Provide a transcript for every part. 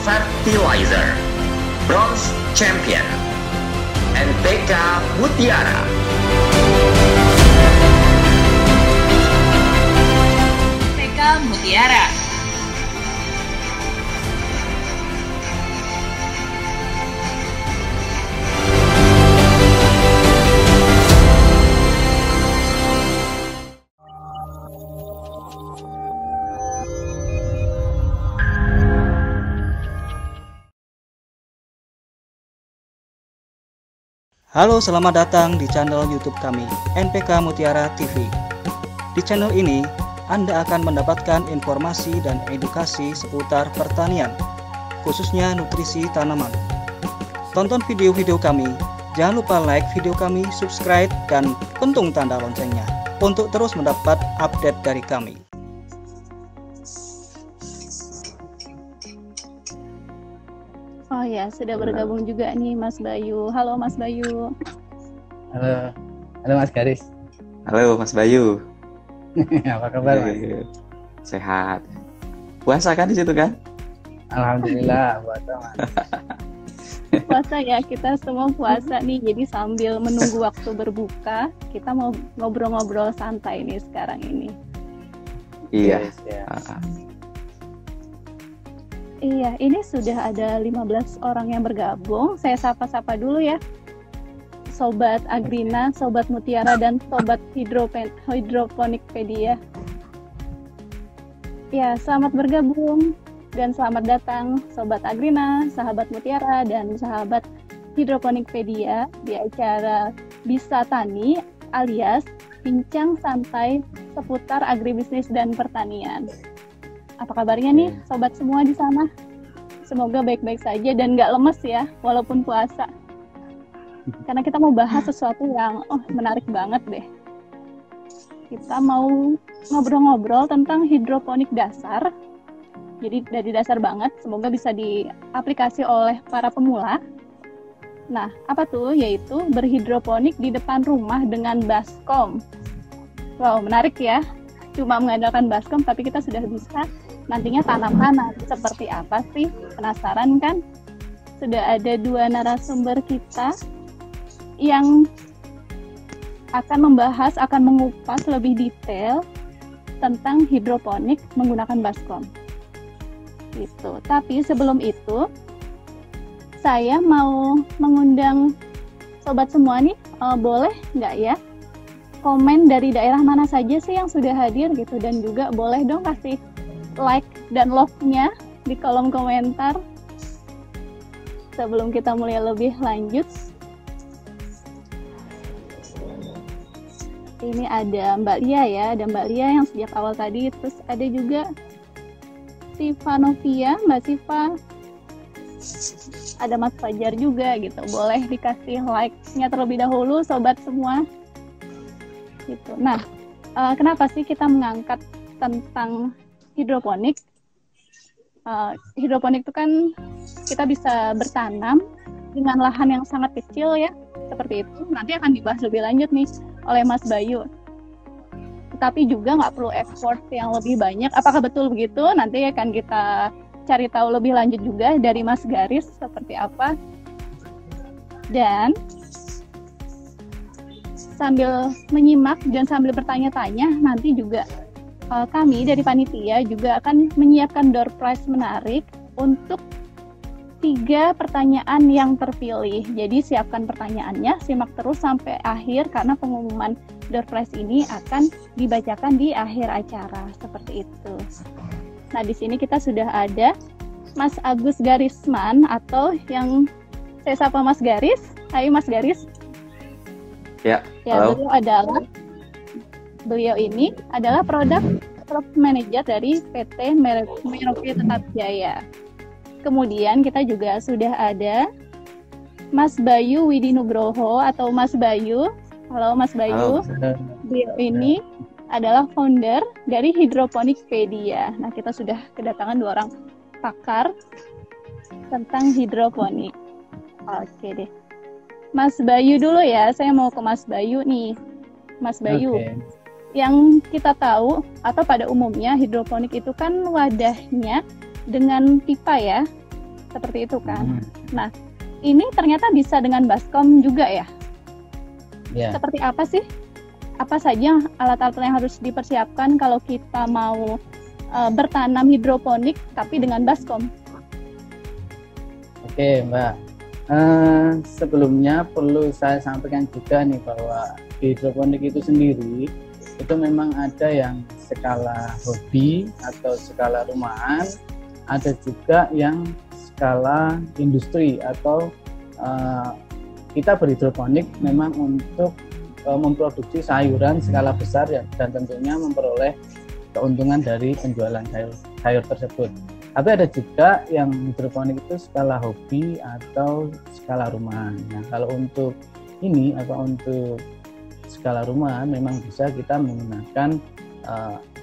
Fertilizer, Bronze Champion, NPK Mutiara. NPK Mutiara. Halo, selamat datang di channel YouTube kami, NPK Mutiara TV. Di channel ini, Anda akan mendapatkan informasi dan edukasi seputar pertanian, khususnya nutrisi tanaman. Tonton video-video kami, jangan lupa like video kami, subscribe, dan pentung tanda loncengnya untuk terus mendapat update dari kami. Oh ya, sudah bergabung juga nih Mas Bayu. Halo Mas Bayu. Halo Mas Garis. Halo Mas Bayu. Apa kabar Mas? Sehat. Puasa kan di situ kan? Alhamdulillah puasa Mas. Puasa ya, kita semua puasa nih. Jadi sambil menunggu waktu berbuka, kita mau ngobrol-ngobrol santai nih sekarang ini. Iya. Yes, ya. Iya, ini sudah ada 15 orang yang bergabung. Saya sapa-sapa dulu ya. Sobat Agrina, Sobat Mutiara, dan Sobat Hidroponikpedia. Ya, selamat bergabung dan selamat datang Sobat Agrina, sahabat Mutiara, dan sahabat Hidroponikpedia di acara Bisa Tani alias Bincang Santai seputar agribisnis dan pertanian. Apa kabarnya nih sobat semua di sana? Semoga baik-baik saja dan nggak lemes ya, walaupun puasa. Karena kita mau bahas sesuatu yang menarik banget deh. Kita mau ngobrol-ngobrol tentang hidroponik dasar. Jadi dari dasar banget, semoga bisa diaplikasi oleh para pemula. Nah, apa tuh? Yaitu berhidroponik di depan rumah dengan baskom. Wow, menarik ya. Cuma mengandalkan baskom, tapi kita sudah bisa nantinya tanam-tanam. Seperti apa sih? Penasaran kan? Sudah ada 2 narasumber kita yang akan membahas, akan mengupas lebih detail tentang hidroponik menggunakan baskom. Gitu. Tapi sebelum itu, saya mau mengundang sobat semua nih, boleh nggak ya? Komen dari daerah mana saja sih yang sudah hadir gitu, dan juga boleh dong kasih like dan love-nya di kolom komentar sebelum kita mulai lebih lanjut. Ini ada Mbak Lia ya, ada Mbak Lia yang sejak awal tadi, terus ada juga Siva Novia, Mbak Siva, ada Mas Fajar juga gitu. Boleh dikasih like-nya terlebih dahulu sobat semua. Gitu. Nah, kenapa sih kita mengangkat tentang hidroponik? Hidroponik itu kan kita bisa bertanam dengan lahan yang sangat kecil ya, seperti itu. Nanti akan dibahas lebih lanjut nih oleh Mas Bayu. Tetapi juga nggak perlu effort yang lebih banyak. Apakah betul begitu? Nanti akan kita cari tahu lebih lanjut juga dari Mas Garis seperti apa. Dan sambil menyimak dan sambil bertanya-tanya, nanti juga kami dari panitia juga akan menyiapkan door prize menarik untuk 3 pertanyaan yang terpilih. Jadi siapkan pertanyaannya, simak terus sampai akhir karena pengumuman door prize ini akan dibacakan di akhir acara, seperti itu. Nah, di sini kita sudah ada Mas Agus Garisman atau yang saya sapa Mas Garis. Hai Mas Garis. Ya, halo. Beliau ini adalah product manager dari PT Merauke Tetap Jaya. Kemudian kita juga sudah ada Mas Bayu Widinugroho atau Mas Bayu. Halo Mas Bayu. Halo. Beliau ini adalah founder dari Hidroponikpedia. Nah, kita sudah kedatangan 2 orang pakar tentang hidroponik. Oke deh. Mas Bayu dulu ya, saya mau ke Mas Bayu nih. Mas Bayu, yang kita tahu atau pada umumnya hidroponik itu kan wadahnya dengan pipa ya. seperti itu kan. Nah, ini ternyata bisa dengan baskom juga ya? Ya. Seperti apa sih? Apa saja alat-alat yang harus dipersiapkan kalau kita mau bertanam hidroponik tapi dengan baskom? Oke, Mbak. Sebelumnya perlu saya sampaikan juga nih bahwa hidroponik itu sendiri itu memang ada yang skala hobi atau skala rumahan, ada juga yang skala industri atau kita berhidroponik memang untuk memproduksi sayuran skala besar dan tentunya memperoleh keuntungan dari penjualan sayur tersebut. Tapi ada juga yang hidroponik itu skala hobi atau skala rumahan. Nah, kalau untuk ini untuk skala rumahan memang bisa kita menggunakan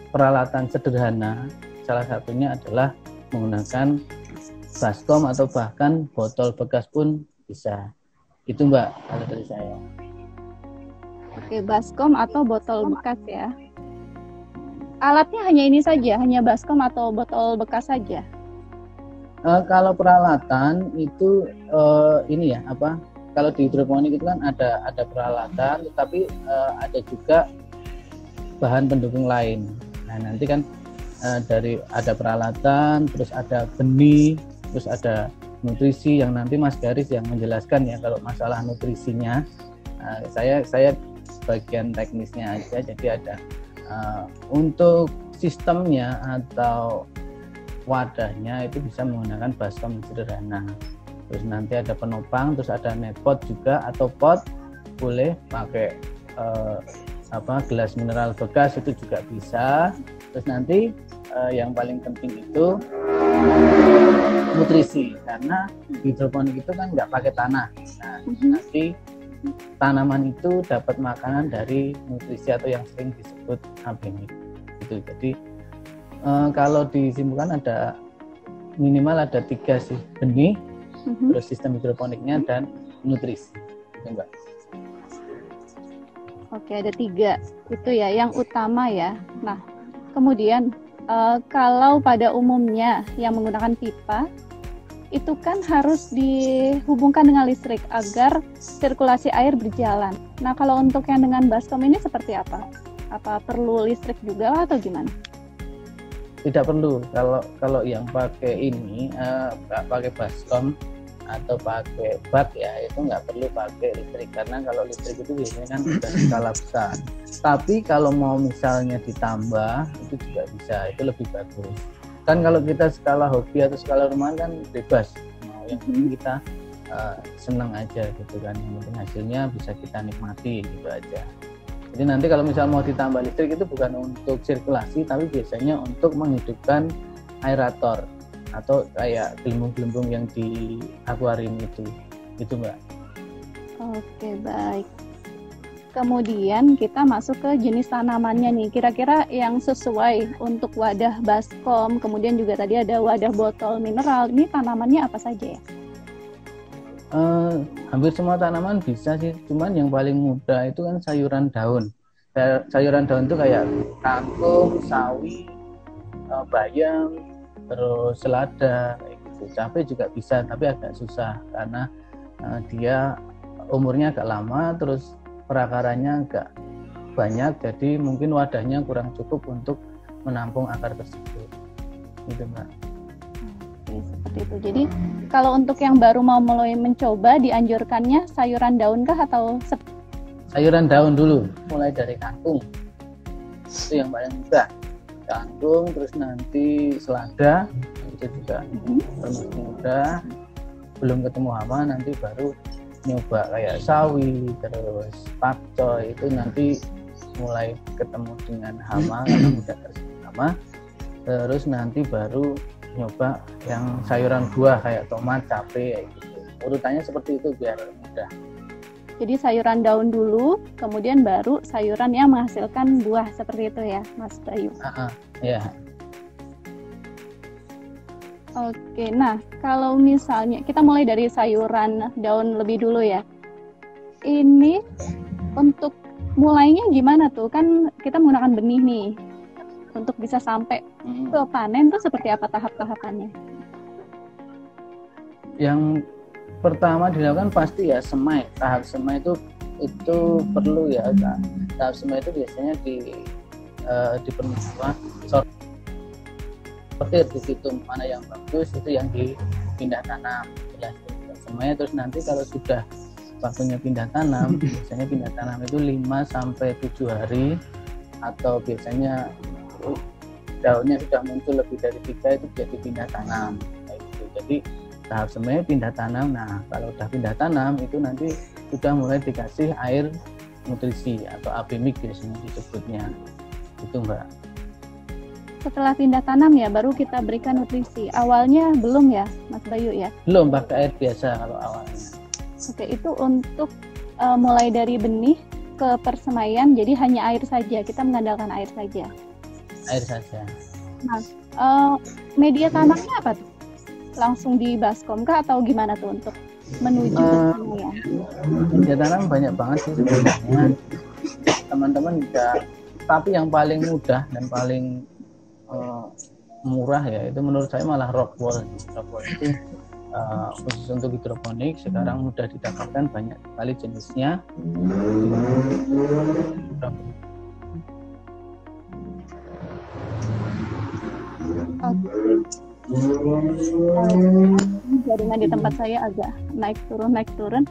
peralatan sederhana. Salah satunya adalah menggunakan baskom atau bahkan botol bekas pun bisa. Itu Mbak, kalau dari saya. Oke, baskom atau botol bekas ya. Alatnya hanya ini saja, hanya baskom atau botol bekas saja. Kalau peralatan itu ini ya kalau di hidroponik itu kan ada peralatan, tetapi ada juga bahan pendukung lain. Nah, nanti kan ada peralatan, terus ada benih, terus ada nutrisi yang nanti Mas Garis yang menjelaskan ya kalau masalah nutrisinya. Saya bagian teknisnya aja, jadi ada untuk sistemnya atau wadahnya itu bisa menggunakan baskom sederhana. Terus nanti ada penopang, terus ada netpot juga atau pot, boleh pakai gelas mineral bekas itu juga bisa. Terus nanti yang paling penting itu nutrisi, karena hidroponik itu kan nggak pakai tanah. Nah, nanti tanaman itu dapat makanan dari nutrisi atau yang sering disebut abenik. Gitu. Jadi kalau disimpulkan ada minimal ada 3 sih, benih, terus sistem hidroponiknya dan nutrisi. Gitu, Mbak. Oke, ada 3 itu ya yang utama ya. Nah, kemudian kalau pada umumnya yang menggunakan pipa itu kan harus dihubungkan dengan listrik agar sirkulasi air berjalan. Nah, kalau untuk yang dengan baskom ini seperti apa? Apa perlu listrik juga atau gimana? Tidak perlu. Kalau yang pakai ini pakai baskom atau pakai bak ya, itu nggak perlu pakai listrik, karena kalau listrik itu biasanya kan sudah skala besar. Tapi kalau mau misalnya ditambah itu juga bisa, itu lebih bagus. Kan kalau kita skala hobi atau skala rumahan kan bebas, yang penting kita senang aja gitu kan, yang penting hasilnya bisa kita nikmati gitu aja. Jadi nanti kalau misal mau ditambah listrik itu bukan untuk sirkulasi, tapi biasanya untuk menghidupkan aerator atau kayak gelembung-gelembung yang di akuarium itu Mbak. Oke, baik. Kemudian kita masuk ke jenis tanamannya nih. Kira-kira yang sesuai untuk wadah baskom, kemudian juga tadi ada wadah botol mineral. Ini tanamannya apa saja ya? Hampir semua tanaman bisa sih. Cuman yang paling mudah itu kan sayuran daun. Sayuran daun itu kayak kangkung, sawi, bayam, terus selada, kayak gitu. Cabai juga bisa, tapi agak susah karena dia umurnya agak lama, terus perakarannya agak banyak, jadi mungkin wadahnya kurang cukup untuk menampung akar tersebut. Gitu, Mbak. Oke, seperti itu. Jadi kalau untuk yang baru mau mulai mencoba, dianjurkannya sayuran daun kah atau sayuran daun dulu, mulai dari kangkung. Itu yang paling mudah. Kangkung, terus nanti selada, itu juga termasuk mudah. Belum ketemu hama, nanti baru nyoba kayak sawi, terus pakcoy, itu nanti mulai ketemu dengan hama karena mudah tersebut hama. Terus nanti baru nyoba yang sayuran buah kayak tomat, cabai, kayak gitu. Urutannya seperti itu biar mudah. Jadi sayuran daun dulu, kemudian baru sayuran yang menghasilkan buah, seperti itu ya, Mas Bayu? Ya. Oke, nah kalau misalnya kita mulai dari sayuran daun lebih dulu ya. Ini untuk mulainya gimana tuh? Kan kita menggunakan benih nih. Untuk bisa sampai ke panen tuh seperti apa tahap-tahapannya? Yang pertama dilakukan pasti ya semai. Tahap semai itu perlu ya. Tahap semai itu biasanya di permukaan sortir di situ mana yang bagus itu yang dipindah tanam. Semai terus nanti kalau sudah waktunya pindah tanam, biasanya pindah tanam itu 5 sampai 7 hari atau biasanya daunnya sudah muncul lebih dari 3 itu jadi pindah tanam kayak gitu. Jadi tahap semai pindah tanam. Nah, kalau udah pindah tanam itu nanti sudah mulai dikasih air nutrisi atau AB mix biasanya disebutnya. Itu Mbak. Setelah pindah tanam ya baru kita berikan nutrisi. Awalnya belum ya Mas Bayu ya? Belum, pakai air biasa kalau awalnya. Oke, itu untuk mulai dari benih ke persemaian, jadi hanya air saja, kita mengandalkan air saja. Air saja. Nah, media tanamnya apa tuh? Langsung di baskom kah atau gimana tuh untuk menuju persemaian? Media tanam banyak banget sih sebenarnya. Teman-teman bisa, tapi yang paling mudah dan paling murah ya itu menurut saya malah rock wool. Rock wool itu khusus untuk hidroponik sekarang mudah didapatkan, banyak sekali jenisnya. Jaringan di tempat saya agak naik turun.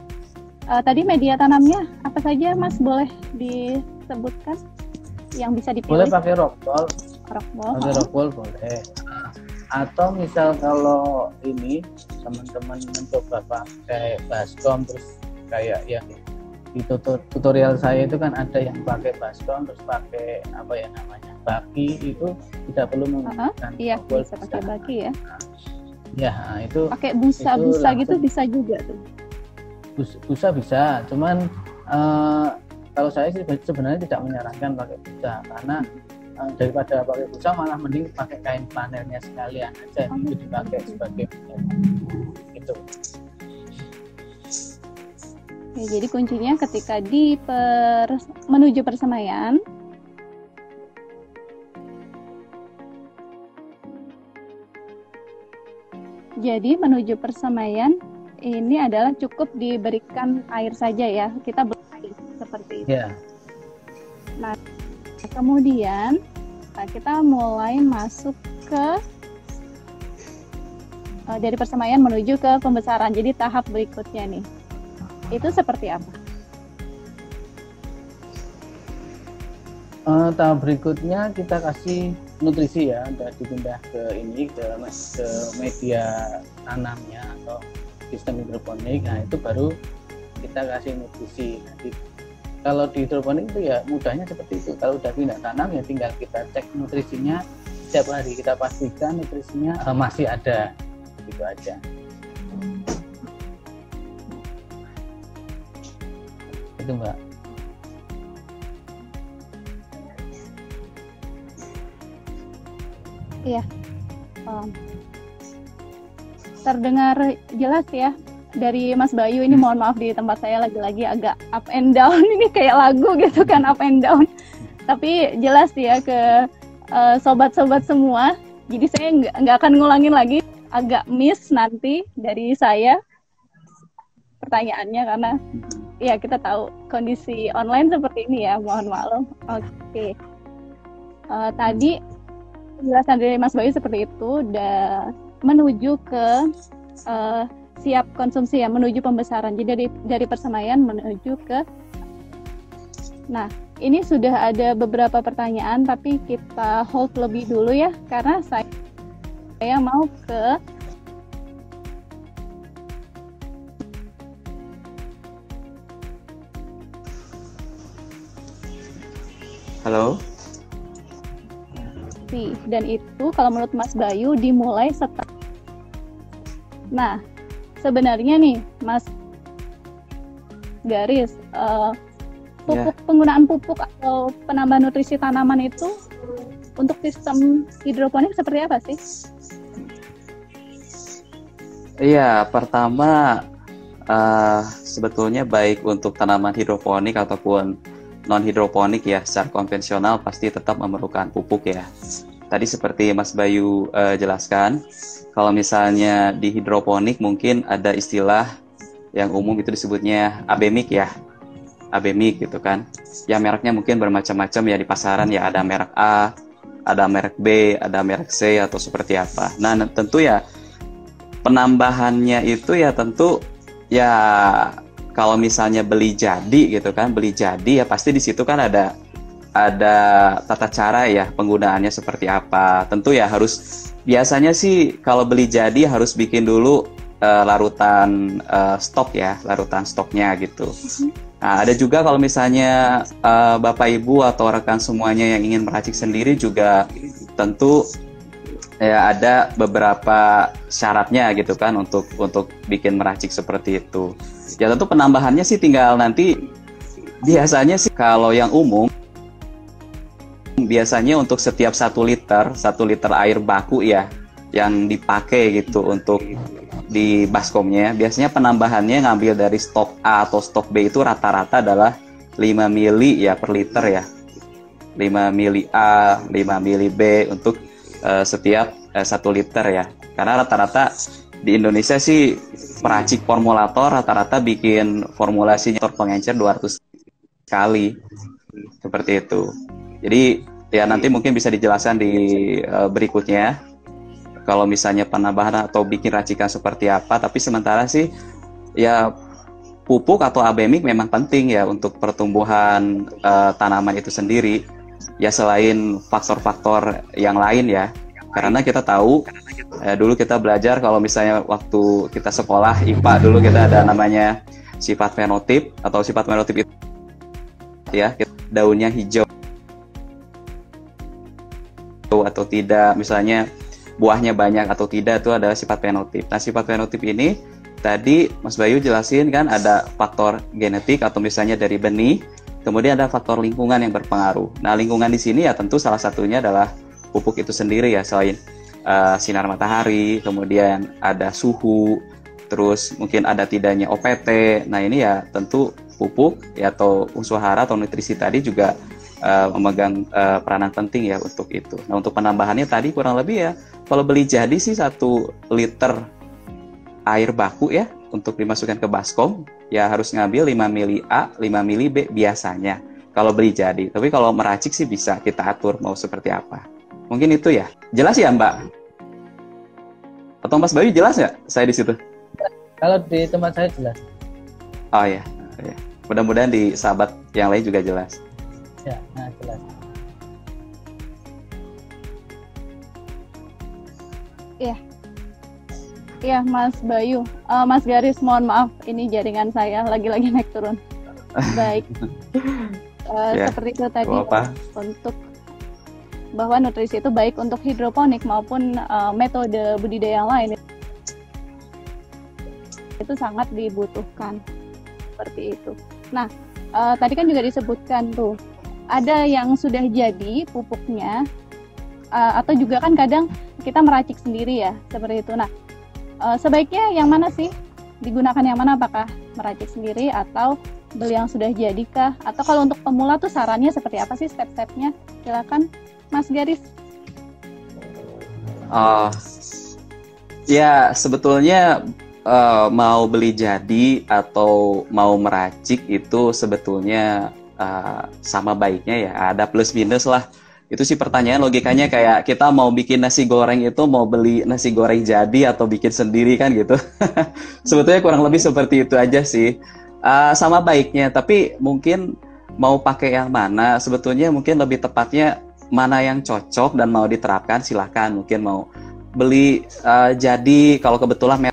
Tadi media tanamnya apa saja Mas, boleh disebutkan yang bisa dipilih? Boleh pakai rock wool. Pakai rock wool boleh. Atau misal kalau ini teman-teman mencoba pakai baskom terus kayak yang di tutorial saya itu kan ada yang pakai baskom terus pakai apa ya namanya baki, itu tidak perlu menggunakan iya, bisa pakai baki ya. Ya itu pakai busa gitu bisa juga tuh. Busa bisa, cuman kalau saya sih sebenarnya tidak menyarankan pakai busa karena daripada pakai busa malah mending pakai kain flanelnya sekalian aja, itu dipakai sebagai itu. Ya, jadi kuncinya ketika menuju persemaian ini adalah cukup diberikan air saja ya, kita beri seperti itu. Yeah. Nah, kemudian kita mulai masuk ke dari persemaian menuju ke pembesaran. Jadi tahap berikutnya nih, itu seperti apa? Tahap berikutnya kita kasih nutrisi ya, udah dipindah ke media tanamnya atau sistem hidroponik. Nah itu baru kita kasih nutrisi. Nanti kalau di hidroponik itu ya mudahnya seperti itu. Kalau udah pindah tanam ya tinggal kita cek nutrisinya setiap hari, kita pastikan nutrisinya masih ada, gitu aja. Itu Mbak. Iya, terdengar jelas ya dari Mas Bayu. Ini mohon maaf di tempat saya lagi-lagi agak up and down, ini kayak lagu gitu kan, up and down. Tapi jelas ya ke sobat-sobat semua. Jadi saya nggak akan ngulangin lagi, agak miss nanti dari saya pertanyaannya karena ya kita tahu kondisi online seperti ini ya, mohon maklum. Oke. Tadi penjelasan dari Mas Bayu seperti itu, udah menuju ke siap konsumsi ya, menuju pembesaran. Jadi dari persemaian menuju ke, nah ini sudah ada beberapa pertanyaan tapi kita hold lebih dulu ya, karena saya mau ke halo. Dan itu kalau menurut Mas Bayu dimulai setelah. Nah, sebenarnya nih Mas Garis, penggunaan pupuk atau penambah nutrisi tanaman itu untuk sistem hidroponik seperti apa sih? Iya, pertama sebetulnya baik untuk tanaman hidroponik ataupun non hidroponik ya, secara konvensional pasti tetap memerlukan pupuk ya. tadi seperti Mas Bayu jelaskan, kalau misalnya di hidroponik mungkin ada istilah yang umum itu disebutnya abemik ya, abemik gitu kan. Ya mereknya mungkin bermacam-macam ya di pasaran ya, ada merek A, ada merek B, ada merek C atau seperti apa. Nah tentu ya penambahannya itu ya tentu ya kalau misalnya beli jadi gitu kan, beli jadi ya pasti di situ kan ada tata cara ya penggunaannya seperti apa. Tentu ya harus, biasanya sih kalau beli jadi harus bikin dulu larutan stok ya, larutan stoknya gitu. Nah, ada juga kalau misalnya Bapak Ibu atau rekan semuanya yang ingin meracik sendiri juga tentu ya ada beberapa syaratnya gitu kan untuk bikin meracik seperti itu. Ya tentu penambahannya sih tinggal nanti, biasanya sih kalau yang umum biasanya untuk setiap 1 liter air baku ya yang dipakai gitu untuk di baskomnya, biasanya penambahannya ngambil dari stok A atau stok B itu rata-rata adalah 5 mili ya per liter ya, 5 mili A, 5 mili B untuk setiap 1 liter ya. Karena rata-rata di Indonesia sih peracik formulator rata-rata bikin formulasi motor pengencer 200 kali seperti itu. Jadi ya nanti mungkin bisa dijelaskan di berikutnya kalau misalnya penambahan atau bikin racikan seperti apa. Tapi sementara sih ya pupuk atau abemik memang penting ya untuk pertumbuhan tanaman itu sendiri. Ya selain faktor-faktor yang lain ya. Karena kita tahu dulu kita belajar kalau misalnya waktu kita sekolah IPA dulu kita ada namanya sifat fenotip atau sifat fenotip itu ya daunnya hijau atau tidak, misalnya buahnya banyak atau tidak, itu adalah sifat fenotip. Nah sifat fenotip ini tadi Mas Bayu jelasin kan ada faktor genetik atau misalnya dari benih, kemudian ada faktor lingkungan yang berpengaruh. Nah lingkungan di sini ya tentu salah satunya adalah pupuk itu sendiri ya, selain sinar matahari, kemudian ada suhu, terus mungkin ada tidaknya OPT. Nah ini ya tentu pupuk ya atau unsur hara atau nutrisi tadi juga memegang peranan penting ya untuk itu. Nah untuk penambahannya tadi kurang lebih ya kalau beli jadi sih 1 liter air baku ya untuk dimasukkan ke baskom ya harus ngambil 5 mili A, 5 mili B biasanya kalau beli jadi. Tapi kalau meracik sih bisa kita atur mau seperti apa. Mungkin itu ya. Jelas ya Mbak? Atau Mas Bayu jelas nggak saya di situ? Kalau di tempat saya jelas. Oh ya. Mudah-mudahan di sahabat yang lain juga jelas. Ya, nah jelas. Iya, Mas Bayu. Mas Garis, mohon maaf, ini jaringan saya lagi-lagi naik turun. Baik. Seperti itu tadi untuk bahwa nutrisi itu baik untuk hidroponik maupun metode budidaya yang lain. Itu sangat dibutuhkan. Seperti itu. Nah, tadi kan juga disebutkan tuh, ada yang sudah jadi pupuknya, atau juga kan kadang kita meracik sendiri ya, seperti itu. Nah, sebaiknya yang mana sih? Digunakan yang mana? Apakah meracik sendiri atau beli yang sudah jadi kah? Atau kalau untuk pemula tuh sarannya seperti apa sih step-stepnya? Silakan, Mas Garis. Ya, sebetulnya mau beli jadi atau mau meracik itu sebetulnya sama baiknya ya, ada plus minus lah. Itu sih pertanyaan logikanya kayak kita mau bikin nasi goreng itu mau beli nasi goreng jadi atau bikin sendiri kan gitu. Sebetulnya kurang lebih seperti itu aja sih. Sama baiknya, tapi mungkin mau pakai yang mana, sebetulnya mungkin lebih tepatnya mana yang cocok dan mau diterapkan silahkan. Mungkin mau beli jadi kalau kebetulan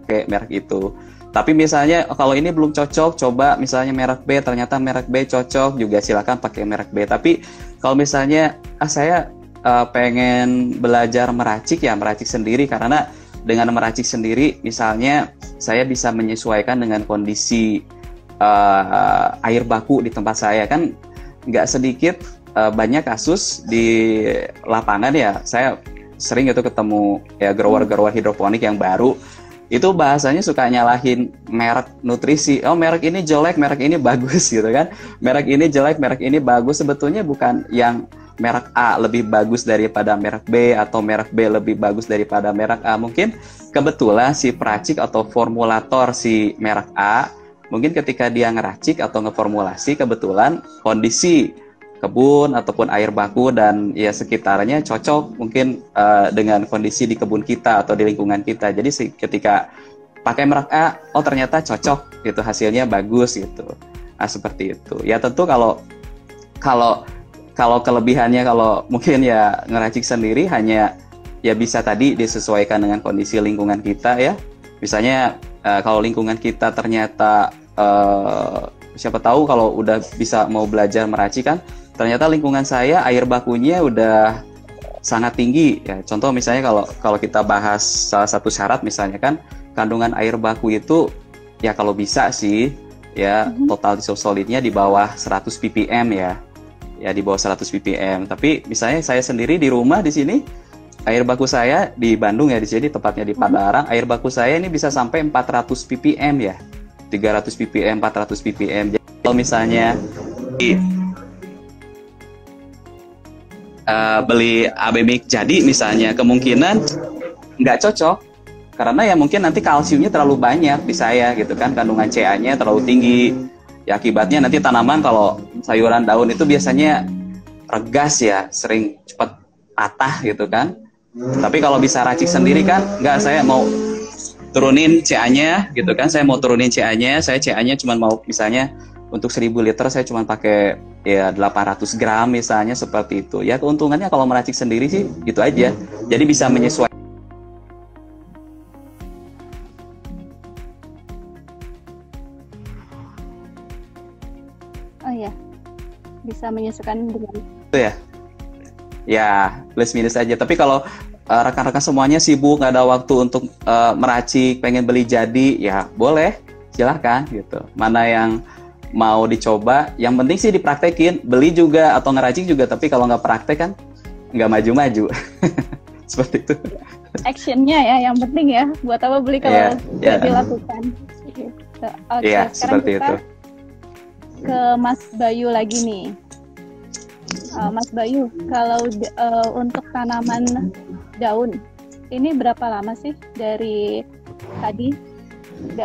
merek itu. Tapi misalnya kalau ini belum cocok, coba misalnya merek B, ternyata merek B cocok, juga silakan pakai merek B. Tapi kalau misalnya saya pengen belajar meracik ya meracik sendiri, karena dengan meracik sendiri misalnya saya bisa menyesuaikan dengan kondisi air baku di tempat saya. Kan nggak sedikit banyak kasus di lapangan ya, saya sering itu ketemu ya grower-grower hidroponik yang baru. itu bahasanya suka nyalahin merek nutrisi. Oh, merek ini jelek, merek ini bagus gitu kan. Merek ini jelek, merek ini bagus. Sebetulnya bukan yang merek A lebih bagus daripada merek B atau merek B lebih bagus daripada merek A. Mungkin kebetulan si peracik atau formulator si merek A, mungkin ketika dia ngeracik atau ngeformulasi, kebetulan kondisi kebun ataupun air baku dan ya sekitarnya cocok mungkin dengan kondisi di kebun kita atau di lingkungan kita. Jadi ketika pakai merek A, oh ternyata cocok gitu, hasilnya bagus gitu. Nah, seperti itu. Ya tentu kalau kelebihannya, kalau mungkin ya ngeracik sendiri hanya ya bisa tadi disesuaikan dengan kondisi lingkungan kita ya. Misalnya kalau lingkungan kita ternyata siapa tahu kalau udah bisa mau belajar meracik kan, ternyata lingkungan saya air bakunya udah sangat tinggi ya. Contoh misalnya kalau kita bahas salah satu syarat misalnya kan, kandungan air baku itu ya kalau bisa sih ya total dissolved di bawah 100 ppm ya. Ya di bawah 100 ppm. Tapi misalnya saya sendiri di rumah di sini, air baku saya di Bandung ya, di sini tepatnya di Padalarang, air baku saya ini bisa sampai 400 ppm ya. 300 ppm, 400 ppm. Jadi kalau misalnya beli AB mix jadi misalnya, kemungkinan nggak cocok karena ya mungkin nanti kalsiumnya terlalu banyak di saya gitu kan, kandungan CA-nya terlalu tinggi. Ya akibatnya nanti tanaman kalau sayuran daun itu biasanya regas ya, sering cepat patah gitu kan. Tapi kalau bisa racik sendiri kan, enggak, saya mau turunin CA-nya gitu kan, saya mau turunin CA-nya, saya CA-nya cuma mau misalnya untuk 1000 liter saya cuma pakai ya 800 gram misalnya, seperti itu. Ya keuntungannya kalau meracik sendiri sih gitu aja. Jadi bisa menyesuaikan. Oh ya, bisa menyesuaikan dengan Itu ya plus minus aja. Tapi kalau rekan-rekan semuanya sibuk, nggak ada waktu untuk meracik, pengen beli jadi, ya boleh, silahkan gitu. Mana yang mau dicoba, yang penting sih dipraktekin, beli juga atau ngeracik juga. Tapi kalau nggak praktek kan nggak maju-maju. Seperti itu. actionnya ya, yang penting ya, buat apa beli kalau tidak dilakukan. Oke, Iya, sekarang seperti kita itu. ke Mas Bayu lagi nih. Mas Bayu, kalau untuk tanaman daun, ini berapa lama sih dari tadi,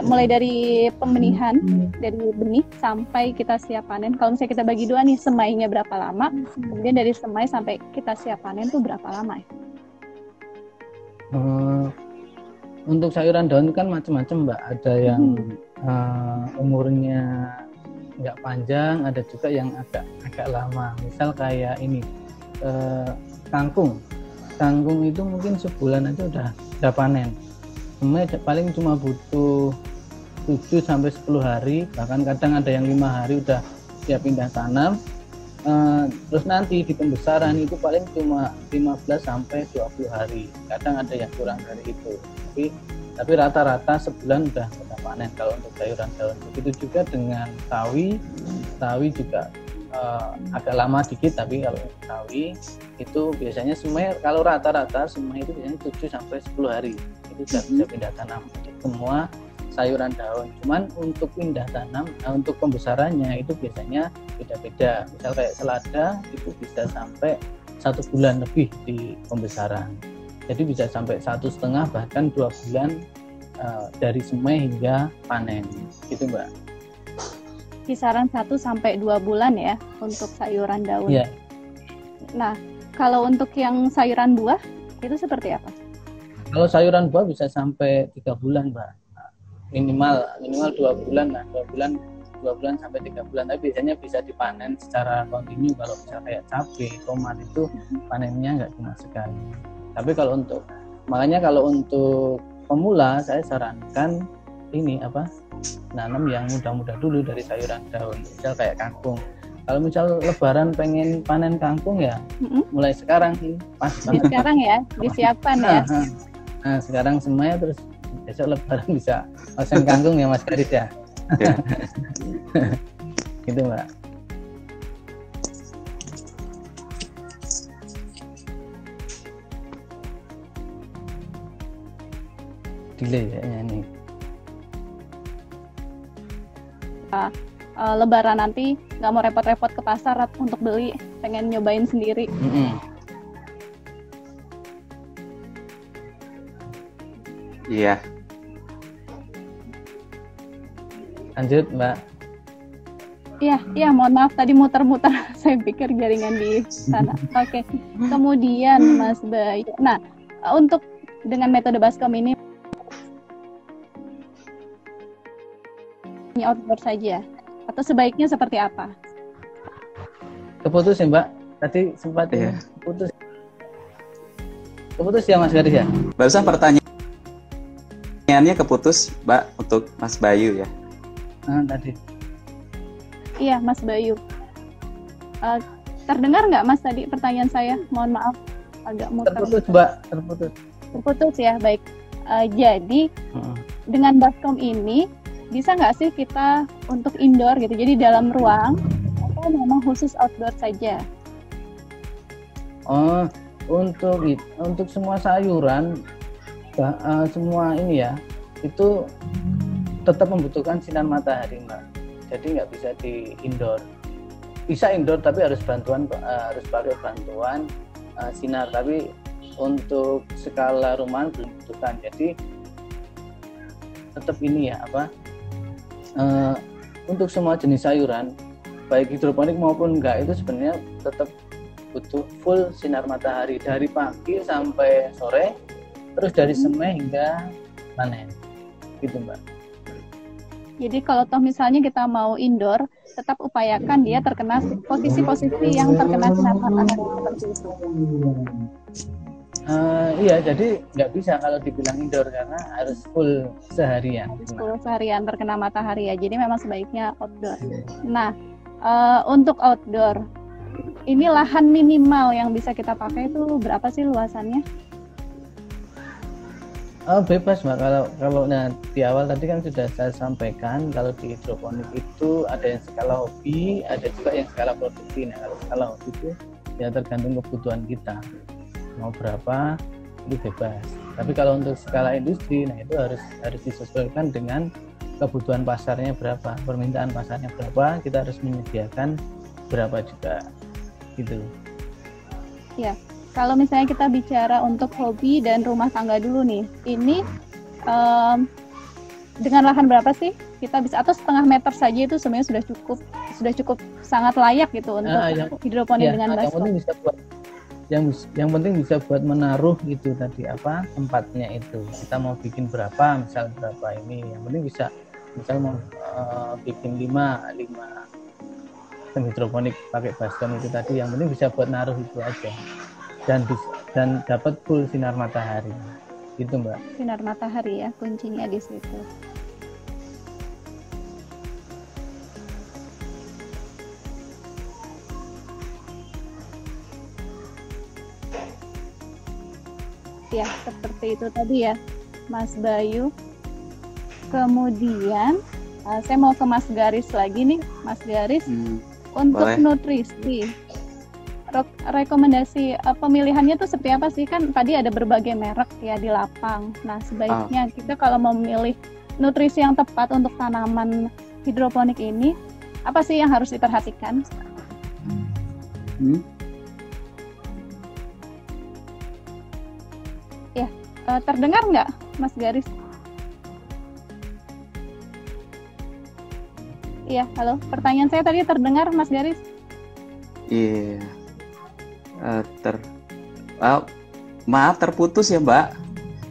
mulai dari pembenihan, dari benih sampai kita siap panen? Kalau misalnya kita bagi dua nih, semainya berapa lama, kemudian dari semai sampai kita siap panen tuh berapa lama ya? Untuk sayuran daun kan macam-macam, Mbak. Ada yang umurnya nggak panjang, ada juga yang agak lama. Misal kayak ini kangkung itu mungkin sebulan aja udah panen. Sebenarnya paling cuma butuh 7 sampai 10 hari, bahkan kadang ada yang 5 hari udah siap pindah tanam. Terus nanti di pembesaran itu paling cuma 15 sampai 20 hari. Kadang ada yang kurang dari itu. Tapi rata-rata sebulan udah panen kalau untuk sayuran daun. Begitu juga dengan sawi juga agak lama dikit, tapi kalau sawi itu biasanya semai, kalau rata-rata semai itu biasanya 7 sampai 10 hari itu sudah bisa pindah tanam untuk semua sayuran daun. Cuman untuk pindah tanam, untuk pembesarannya itu biasanya beda-beda. Misal kayak selada itu bisa sampai 1 bulan lebih di pembesaran. Jadi bisa sampai 1,5 bahkan 2 bulan dari semai hingga panen, gitu Mbak. Kisaran 1 sampai 2 bulan ya untuk sayuran daun. Iya. Nah, kalau untuk yang sayuran buah itu seperti apa? Kalau sayuran buah bisa sampai 3 bulan, Mbak. Minimal 2 bulan lah, 2 bulan sampai 3 bulan. Tapi biasanya bisa dipanen secara kontinu. Kalau misalnya kayak cabai, tomat itu panennya nggak cuma sekali. Tapi makanya kalau untuk pemula saya sarankan nanam yang muda-muda dulu dari sayuran daun. Misal kayak kangkung. Kalau misal lebaran pengen panen kangkung ya mulai sekarang sih pas banget. Sekarang ya, disiapkan ya. Nah, sekarang semuanya, terus besok lebaran bisa pasang kangkung ya Mas Karis ya. Ya. Gitu Mbak. delay kayaknya nih. Lebaran nanti nggak mau repot-repot ke pasar untuk beli, pengen nyobain sendiri. Iya. Lanjut Mbak. Iya, mohon maaf tadi muter-muter. Saya pikir jaringan di sana. Oke. Kemudian Mas Bayu. Nah, untuk dengan metode baskom ini outdoor saja atau sebaiknya seperti apa? Keputus ya Mbak. Tadi sempat keputus ya Mas Garis ya. Barusan pertanyaannya keputus, Mbak, untuk Mas Bayu ya. Tadi. Iya, Mas Bayu. Terdengar nggak Mas tadi pertanyaan saya? Mohon maaf, agak muter. Terputus Mbak, Terputus ya, baik. Jadi dengan baskom ini bisa nggak sih kita untuk indoor gitu? Jadi dalam ruang atau memang khusus outdoor saja? Oh, untuk semua sayuran, semua ini ya, itu tetap membutuhkan sinar matahari Mbak. Jadi nggak bisa di indoor. Bisa indoor tapi harus pakai bantuan sinar. Tapi untuk skala rumahan belum butuhkan. Jadi tetap ini ya untuk semua jenis sayuran baik hidroponik maupun enggak itu sebenarnya tetap butuh full sinar matahari dari pagi sampai sore, terus dari seme hingga panen gitu Mbak. Jadi kalau toh misalnya kita mau indoor, tetap upayakan dia terkena posisi-posisi yang terkena sinar matahari seperti itu. Iya, jadi nggak bisa kalau dibilang indoor karena harus full seharian. Harus full seharian terkena matahari ya. Jadi memang sebaiknya outdoor. Nah, untuk outdoor, ini lahan minimal yang bisa kita pakai itu berapa sih luasannya? Bebas Mbak, kalau di awal tadi kan sudah saya sampaikan kalau di hidroponik itu ada yang skala hobi, ada juga yang skala produksi. Nah kalau skala hobi itu ya tergantung kebutuhan kita mau berapa itu bebas. Tapi kalau untuk skala industri, nah itu harus disesuaikan dengan kebutuhan pasarnya berapa, permintaan pasarnya berapa, kita harus menyediakan berapa juga gitu. Ya. Kalau misalnya kita bicara untuk hobi dan rumah tangga dulu nih, ini dengan lahan berapa sih kita bisa, atau setengah meter saja itu sebenarnya sudah cukup sangat layak gitu untuk hidroponik dengan baskom. Yang penting bisa buat menaruh itu tadi tempatnya itu. Kita mau bikin berapa, misal berapa ini, yang penting bisa misal mau bikin 5 hidroponik pakai baskom itu tadi, yang penting bisa buat naruh itu aja. Dan dapat full sinar matahari gitu Mbak. Sinar matahari ya kuncinya di situ. Ya seperti itu tadi ya Mas Bayu. Kemudian saya mau ke Mas Garis lagi nih, Mas Garis. Untuk boleh. Nutrisi, rekomendasi pemilihannya tuh seperti apa sih? Kan tadi ada berbagai merek ya di lapang. Nah sebaiknya kita kalau mau memilih nutrisi yang tepat untuk tanaman hidroponik ini, apa sih yang harus diperhatikan? Ya, terdengar nggak Mas Garis? Iya, halo. Pertanyaan saya tadi terdengar Mas Garis? Iya. Maaf terputus ya Mbak.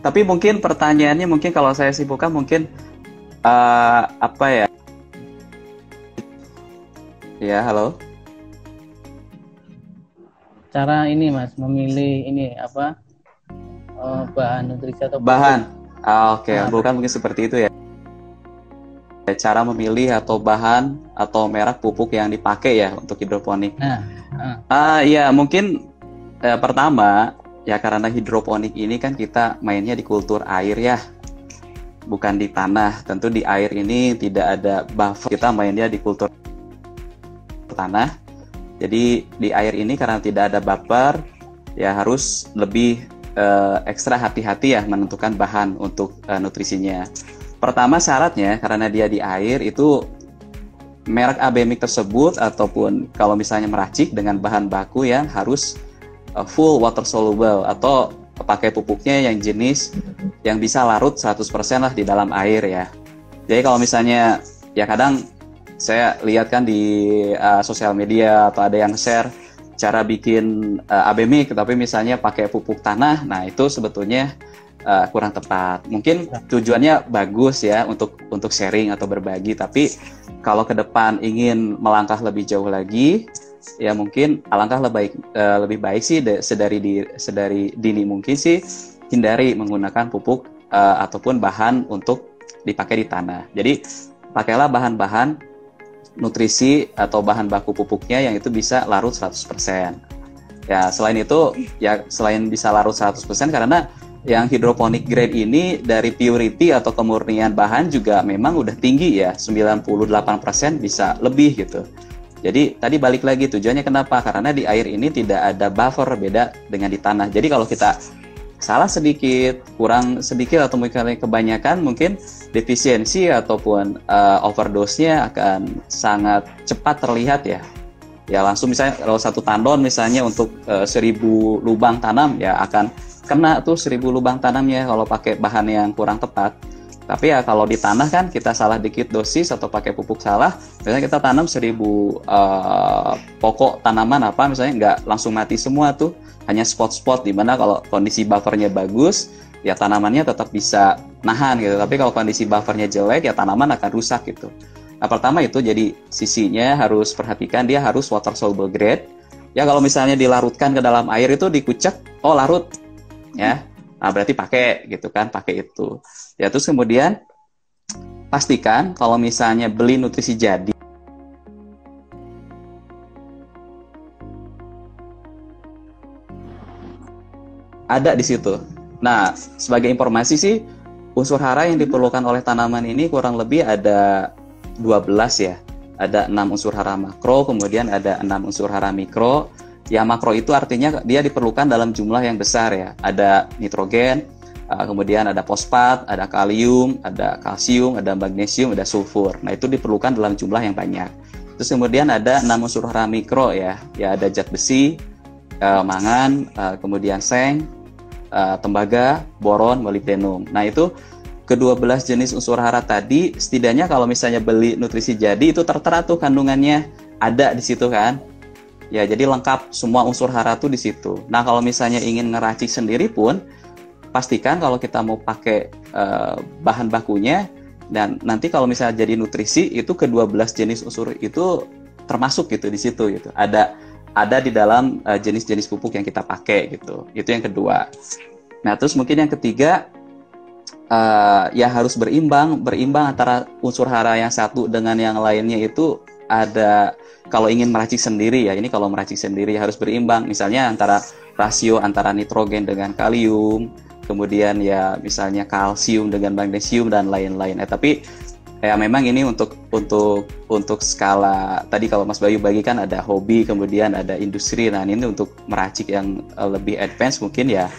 Tapi mungkin pertanyaannya kalau saya simpulkan mungkin apa ya? Ya halo. Cara ini Mas memilih ini bahan nutrisi atau bahan. Oke. Bukan mungkin seperti itu ya. Cara memilih atau bahan atau merek pupuk yang dipakai ya untuk hidroponik. Ya mungkin pertama ya karena hidroponik ini kan kita mainnya di kultur air ya, bukan di tanah. Tentu di air ini tidak ada buffer, kita mainnya di kultur tanah. Jadi di air ini karena tidak ada buffer ya harus lebih ekstra hati-hati ya menentukan bahan untuk nutrisinya. Pertama syaratnya karena dia di air itu merek AB Mix tersebut ataupun kalau misalnya meracik dengan bahan baku yang harus full water soluble atau pakai pupuknya yang jenis yang bisa larut 100% lah di dalam air ya. Jadi kalau misalnya ya kadang saya lihat kan di sosial media atau ada yang share cara bikin AB Mix tapi misalnya pakai pupuk tanah, nah itu sebetulnya kurang tepat. Mungkin tujuannya bagus ya untuk sharing atau berbagi, tapi kalau ke depan ingin melangkah lebih jauh lagi, ya mungkin alangkah lebih baik sih sedari dini mungkin sih hindari menggunakan pupuk ataupun bahan untuk dipakai di tanah. Jadi pakailah bahan-bahan nutrisi atau bahan baku pupuknya yang itu bisa larut 100%. Ya, selain itu, ya selain bisa larut 100% karena yang hidroponik grade ini dari purity atau kemurnian bahan juga memang udah tinggi ya, 98% bisa lebih gitu. Jadi tadi balik lagi tujuannya kenapa? Karena di air ini tidak ada buffer beda dengan di tanah. Jadi kalau kita salah sedikit, kurang sedikit atau mungkin kebanyakan mungkin defisiensi ataupun overdose-nya akan sangat cepat terlihat ya. Ya langsung misalnya kalau 1 tandon misalnya untuk 1000 lubang tanam ya akan kena tuh 1000 lubang tanamnya kalau pakai bahan yang kurang tepat. Tapi ya kalau di tanah kan kita salah dikit dosis atau pakai pupuk salah, misalnya kita tanam 1000 pokok tanaman apa misalnya nggak langsung mati semua tuh, hanya spot-spot di mana kalau kondisi buffernya bagus ya tanamannya tetap bisa nahan gitu. Tapi kalau kondisi buffernya jelek ya tanaman akan rusak gitu. Nah pertama itu jadi sisinya harus perhatikan dia harus water soluble grade. Ya kalau misalnya dilarutkan ke dalam air itu dikucek, oh larut ya. Nah berarti pakai gitu kan, pakai itu. Ya terus kemudian pastikan kalau misalnya beli nutrisi jadi ada di situ. Nah, sebagai informasi sih unsur hara yang diperlukan oleh tanaman ini kurang lebih ada 12 ya. Ada 6 unsur hara makro, kemudian ada 6 unsur hara mikro. Ya makro itu artinya dia diperlukan dalam jumlah yang besar ya. Ada nitrogen, kemudian ada fosfat, ada kalium, ada kalsium, ada magnesium, ada sulfur. Nah itu diperlukan dalam jumlah yang banyak. Terus kemudian ada 6 unsur hara mikro ya. Ya ada zat besi, mangan, kemudian seng, tembaga, boron, molibdenum. Nah itu ke-12 jenis unsur hara tadi setidaknya kalau misalnya beli nutrisi jadi itu tertera tuh kandungannya ada di situ kan. Ya, jadi lengkap semua unsur hara tuh di situ. Nah, kalau misalnya ingin ngeracik sendiri pun, pastikan kalau kita mau pakai bahan bakunya, dan nanti kalau misalnya jadi nutrisi, itu ke-12 jenis unsur itu termasuk gitu di situ gitu. Ada di dalam jenis-jenis pupuk yang kita pakai gitu. Itu yang kedua. Nah, terus mungkin yang ketiga, ya harus berimbang antara unsur hara yang satu dengan yang lainnya itu ada. Kalau ingin meracik sendiri ya, ini kalau meracik sendiri harus berimbang. Misalnya rasio antara nitrogen dengan kalium, kemudian ya misalnya kalsium dengan magnesium dan lain-lain. Tapi ya memang ini untuk skala tadi kalau Mas Bayu bagikan ada hobi, kemudian ada industri. Nah ini untuk meracik yang lebih advance mungkin ya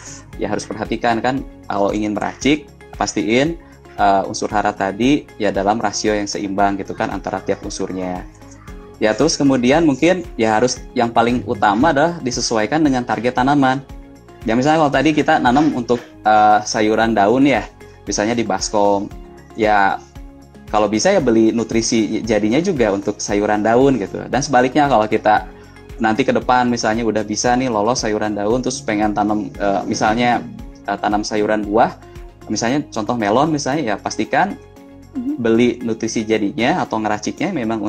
harus perhatikan kan kalau ingin meracik pastiin unsur hara tadi ya dalam rasio yang seimbang gitu kan antara tiap unsurnya. Ya terus kemudian mungkin ya harus yang paling utama adalah disesuaikan dengan target tanaman. Ya misalnya kalau tadi kita nanam untuk sayuran daun ya, misalnya di baskom. Ya kalau bisa ya beli nutrisi jadinya juga untuk sayuran daun gitu. Dan sebaliknya kalau kita nanti ke depan misalnya udah bisa nih lolos sayuran daun terus pengen tanam misalnya tanam sayuran buah, misalnya contoh melon misalnya ya pastikan beli nutrisi jadinya atau ngeraciknya memang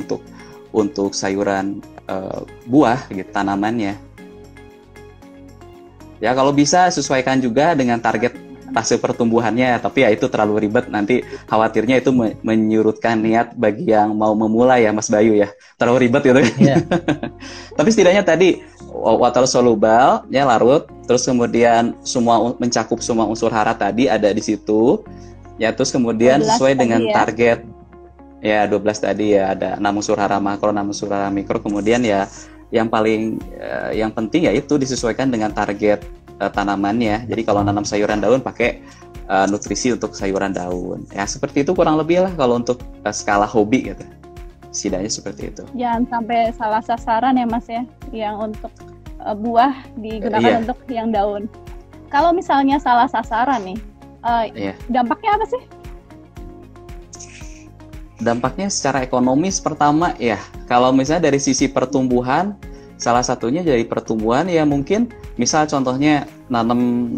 untuk sayuran buah gitu tanamannya. Ya kalau bisa sesuaikan juga dengan target fase pertumbuhannya, tapi ya itu terlalu ribet nanti khawatirnya itu menyurutkan niat bagi yang mau memulai ya Mas Bayu ya. Terlalu ribet gitu. Yeah. Tapi setidaknya tadi water soluble ya larut, terus kemudian mencakup semua unsur hara tadi ada di situ. Ya terus kemudian sesuai dengan target. Ya 12 tadi ya ada 6 unsur hara makro, 6 unsur hara mikro, kemudian ya yang paling yang penting ya itu disesuaikan dengan target tanamannya. Jadi kalau nanam sayuran daun pakai nutrisi untuk sayuran daun. Ya seperti itu kurang lebih lah kalau untuk skala hobi gitu. Setidaknya seperti itu. Jangan sampai salah sasaran ya Mas ya, yang untuk buah digunakan untuk yang daun. Kalau misalnya salah sasaran nih, dampaknya apa sih? Dampaknya secara ekonomis pertama ya, kalau misalnya dari sisi pertumbuhan, salah satunya dari pertumbuhan ya mungkin misal contohnya nanam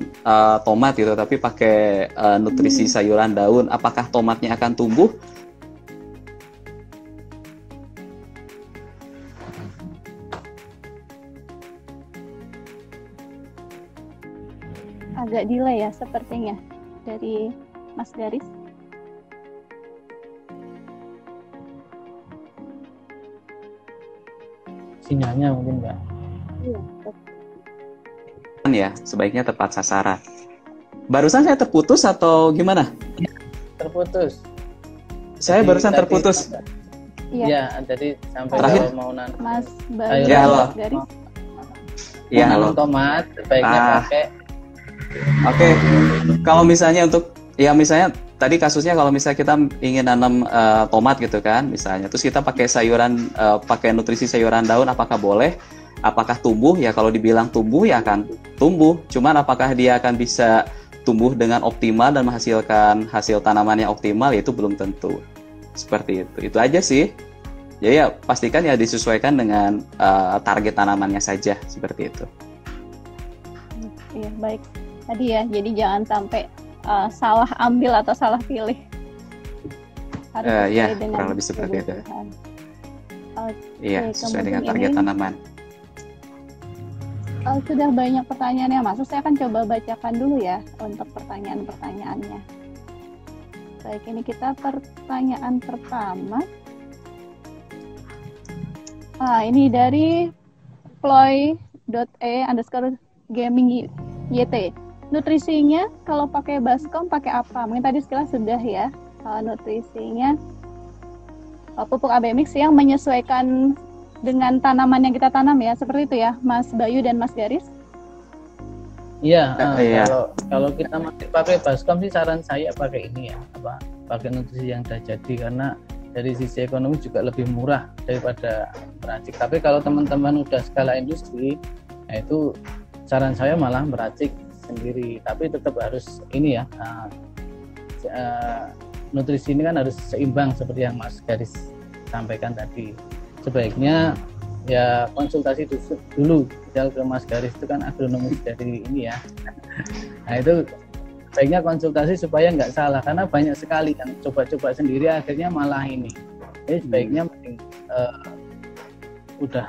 tomat gitu tapi pakai nutrisi sayuran daun, apakah tomatnya akan tumbuh? Agak delay ya sepertinya dari Mas Garis. Sinyalnya mungkin Mbak. Iya. Ya, sebaiknya tepat sasaran. Barusan saya terputus atau gimana? Terputus. Saya Jadi, barusan terputus. Iya, jadi sampai Terakhir. kalau mau nanam Mas Bayu Ya, halo. Mas Garis. Iya, halo. nanam tomat sebaiknya pakai Oke. Kalau misalnya misalnya tadi kasusnya kalau misalnya kita ingin nanam tomat gitu kan, misalnya, terus kita pakai sayuran, pakai nutrisi sayuran daun, apakah boleh? Apakah tumbuh? Ya kalau dibilang tumbuh ya akan tumbuh. Cuman apakah dia akan bisa tumbuh dengan optimal dan menghasilkan hasil tanaman yang optimal? Itu belum tentu. Seperti itu. Itu aja sih. Jadi ya pastikan ya disesuaikan dengan target tanamannya saja seperti itu. Iya, baik. Tadi ya, jadi jangan sampai salah ambil atau salah pilih. Harus Ya, sesuai dengan kurang lebih seperti itu. kebutuhan. Iya, sesuai kemudian dengan target ini, tanaman. sudah banyak pertanyaan yang masuk, saya akan coba bacakan dulu ya untuk pertanyaan-pertanyaannya. Baik, ini kita pertanyaan pertama. Ini dari ploy.e_gaming YT. Nutrisinya kalau pakai baskom pakai apa? Mungkin tadi sekilas sudah ya. Nutrisinya pupuk AB mix yang menyesuaikan dengan tanaman yang kita tanam ya. Seperti itu ya, Mas Bayu dan Mas Garis. Iya, Iya. kalau kita masih pakai baskom sih saran saya pakai ini ya, pakai nutrisi yang udah jadi karena dari sisi ekonomi juga lebih murah daripada meracik. Tapi kalau teman-teman udah skala industri, nah itu saran saya malah meracik sendiri. Tapi tetap harus ini ya, nutrisi ini kan harus seimbang seperti yang Mas Garis sampaikan tadi. Sebaiknya ya konsultasi dulu misal ke Mas Garis itu kan agronomis dari ini ya. Nah itu baiknya konsultasi supaya nggak salah karena banyak sekali kan coba-coba sendiri akhirnya malah ini. Jadi sebaiknya udah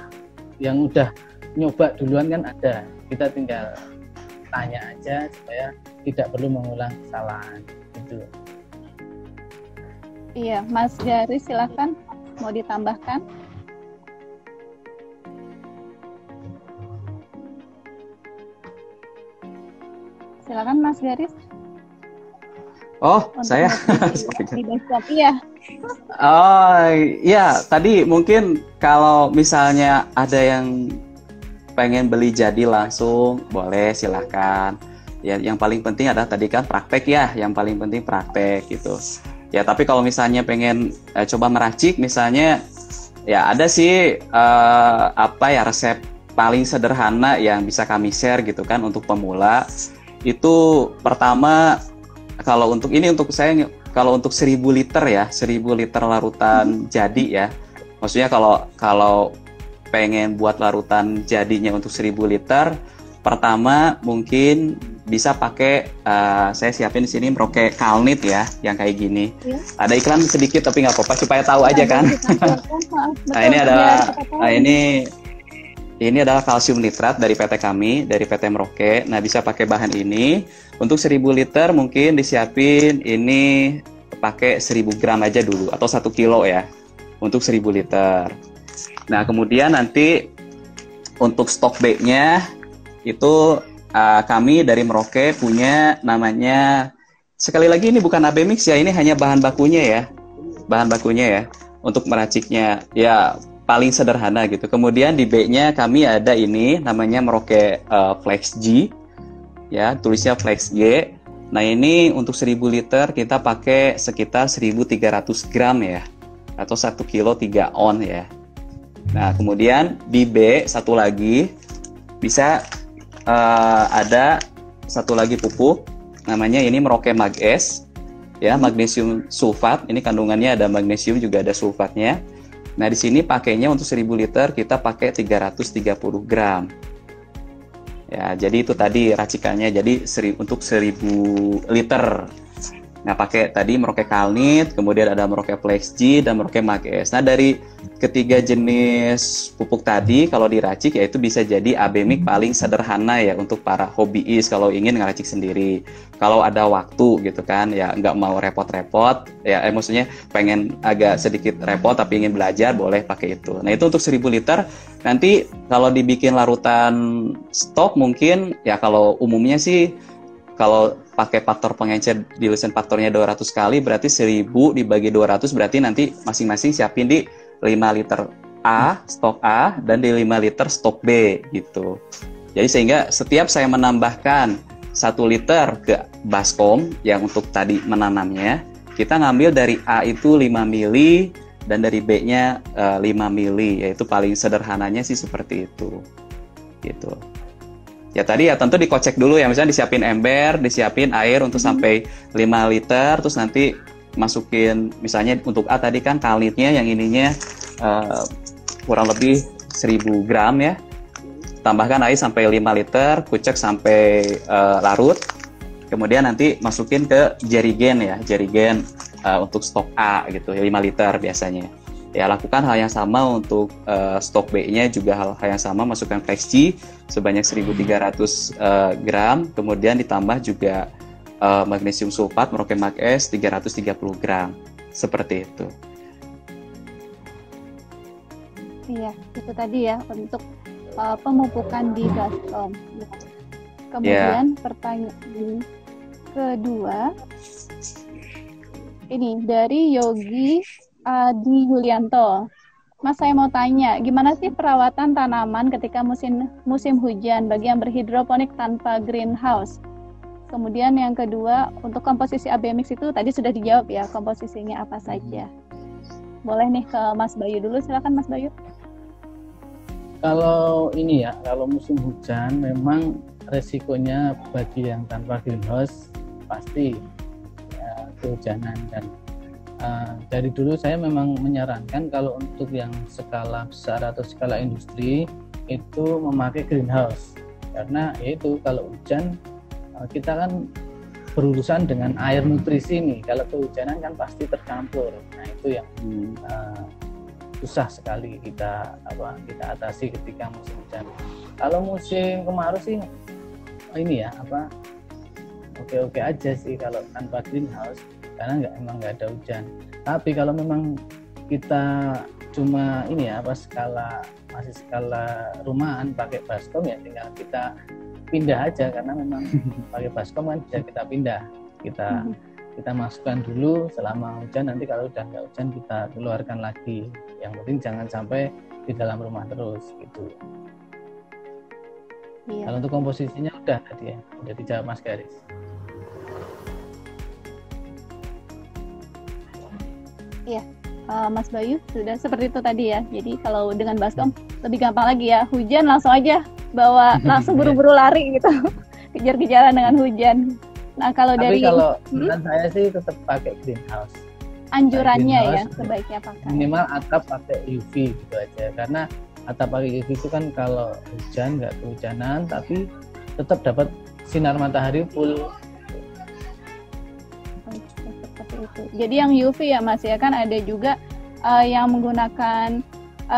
nyoba duluan kan ada, kita tinggal tanya aja supaya tidak perlu mengulang kesalahan itu. Iya, Mas Garis silakan mau ditambahkan. Silakan Mas Garis. Oh, Untuk saya. di baskom, iya. Oh, iya. Tadi mungkin kalau misalnya ada yang pengen beli jadi langsung, boleh silahkan. Ya, yang paling penting adalah tadi kan praktek ya. Yang paling penting praktek gitu. Ya, tapi kalau misalnya pengen coba meracik, misalnya ya ada sih resep paling sederhana yang bisa kami share gitu kan untuk pemula. Itu pertama kalau untuk 1000 liter ya, 1000 liter larutan jadi ya. Maksudnya kalau pengen buat larutan jadinya untuk 1000 liter, pertama mungkin bisa pakai saya siapin di sini Merauke Kalnit ya, yang kayak gini. Ya. Ada iklan sedikit tapi nggak apa-apa supaya tahu aja kan. Nah ini adalah ini adalah kalsium nitrat dari PT kami, dari PT Merauke. Nah bisa pakai bahan ini. Untuk 1000 liter mungkin disiapin ini pakai 1000 gram aja dulu atau 1 kilo ya untuk 1000 liter. Nah kemudian nanti untuk stok bag-nya itu kami dari Merauke punya namanya, sekali lagi ini bukan AB mix ya, ini hanya bahan bakunya ya untuk meraciknya ya paling sederhana gitu. Kemudian di bag-nya kami ada ini namanya Merauke Flex G. ya, tulisnya Flex G. Nah ini untuk 1000 liter kita pakai sekitar 1300 gram ya, atau 1 kilo 3 on ya. Nah kemudian di B satu lagi bisa ada satu lagi pupuk, namanya ini Merauke Mag S ya, magnesium sulfat. Ini kandungannya ada magnesium juga ada sulfatnya. Nah di sini pakainya untuk 1000 liter kita pakai 330 gram. Ya, jadi itu tadi racikannya. Jadi untuk 1000 liter. Nah, pakai tadi Merauke Kalnit, kemudian ada Merauke Flex G dan Merauke Mag S. Nah, dari ketiga jenis pupuk tadi kalau diracik yaitu bisa jadi abemik paling sederhana ya untuk para hobiis kalau ingin ngeracik sendiri. Kalau ada waktu gitu kan, ya nggak mau repot-repot, ya maksudnya pengen agak sedikit repot tapi ingin belajar, boleh pakai itu. Nah, itu untuk 1000 liter. Nanti kalau dibikin larutan stok mungkin ya kalau umumnya sih kalau pakai faktor pengencer di listen faktornya 200 kali berarti 1000 dibagi 200 berarti nanti masing-masing siapin di 5 liter A, stok A, dan di 5 liter stok B gitu. Jadi sehingga setiap saya menambahkan 1 liter ke baskom yang untuk tadi menanamnya, kita ngambil dari A itu 5 mili dan dari B-nya 5 mili, yaitu paling sederhananya sih seperti itu. Gitu. Ya tadi ya tentu dikocek dulu ya, misalnya disiapin ember, disiapin air untuk sampai 5 liter, terus nanti masukin misalnya untuk A tadi kan kalnitnya yang ininya kurang lebih 1000 gram ya. Tambahkan air sampai 5 liter, kucek sampai larut. Kemudian nanti masukin ke jerigen ya, jerigen untuk stok A gitu, 5 liter biasanya. Ya lakukan hal yang sama untuk stok B-nya juga hal yang sama, masukkan Flex G sebanyak 1300 gram, kemudian ditambah juga magnesium sulfat Merauke Mag S 330 gram, seperti itu. Iya, itu tadi ya untuk pemupukan di baskom. Kemudian pertanyaan kedua, ini dari Yogi Adi Yulianto. Mas, saya mau tanya, gimana sih perawatan tanaman ketika musim hujan bagi yang berhidroponik tanpa greenhouse? Kemudian yang kedua, untuk komposisi AB mix itu tadi sudah dijawab ya, komposisinya apa saja. Boleh nih ke Mas Bayu dulu, silakan Mas Bayu. Kalau ini ya, kalau musim hujan memang resikonya bagi yang tanpa greenhouse pasti ya, kehujanan. Dan dari dulu saya memang menyarankan kalau untuk yang skala besar atau skala industri itu memakai greenhouse, karena yaitu kalau hujan kita kan berurusan dengan air nutrisi nih, kalau kehujanan kan pasti tercampur. Nah itu yang susah sekali kita atasi ketika musim hujan. Kalau musim kemarau sih ini ya oke aja sih kalau tanpa greenhouse, karena emang nggak ada hujan. Tapi kalau memang kita cuma ini ya masih skala rumahan pakai baskom ya tinggal kita pindah aja, karena memang pakai baskom kan bisa kita pindah, kita masukkan dulu selama hujan, nanti kalau udah nggak hujan kita keluarkan lagi. Yang penting jangan sampai di dalam rumah terus gitu. Iya. Kalau untuk komposisinya udah tadi ya, udah dijawab Mas Garis. Iya, Mas Bayu sudah seperti itu tadi ya. Jadi kalau dengan baskom lebih gampang lagi ya. Hujan langsung aja bawa, langsung buru-buru lari gitu, kejar-kejaran dengan hujan. Nah kalau kalau saya sih tetap pakai greenhouse. Anjurannya greenhouse, ya sebaiknya pakai. Minimal atap pakai UV gitu aja, karena atap pakai UV itu kan kalau hujan nggak kehujanan, tapi tetap dapat sinar matahari full. Jadi yang UV ya Mas ya, kan ada juga yang menggunakan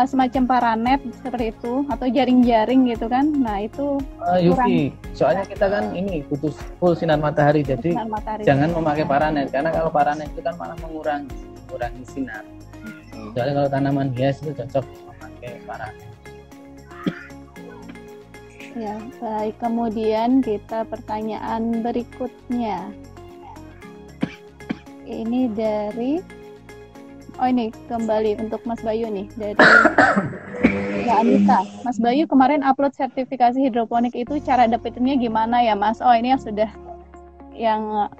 semacam paranet seperti itu atau jaring-jaring gitu kan. Nah itu UV. Soalnya kita kan ini butuh full sinar matahari, jadi jangan memakai paranet, karena kalau paranet itu kan malah mengurangi sinar. Soalnya kalau tanaman hias itu cocok memakai paranet. Ya, baik. Kemudian kita pertanyaan berikutnya. Ini dari ini kembali untuk Mas Bayu nih, dari Mbak Anita. Mas Bayu kemarin upload sertifikasi hidroponik itu cara dapetinnya gimana ya Mas? Oh ini yang sudah yang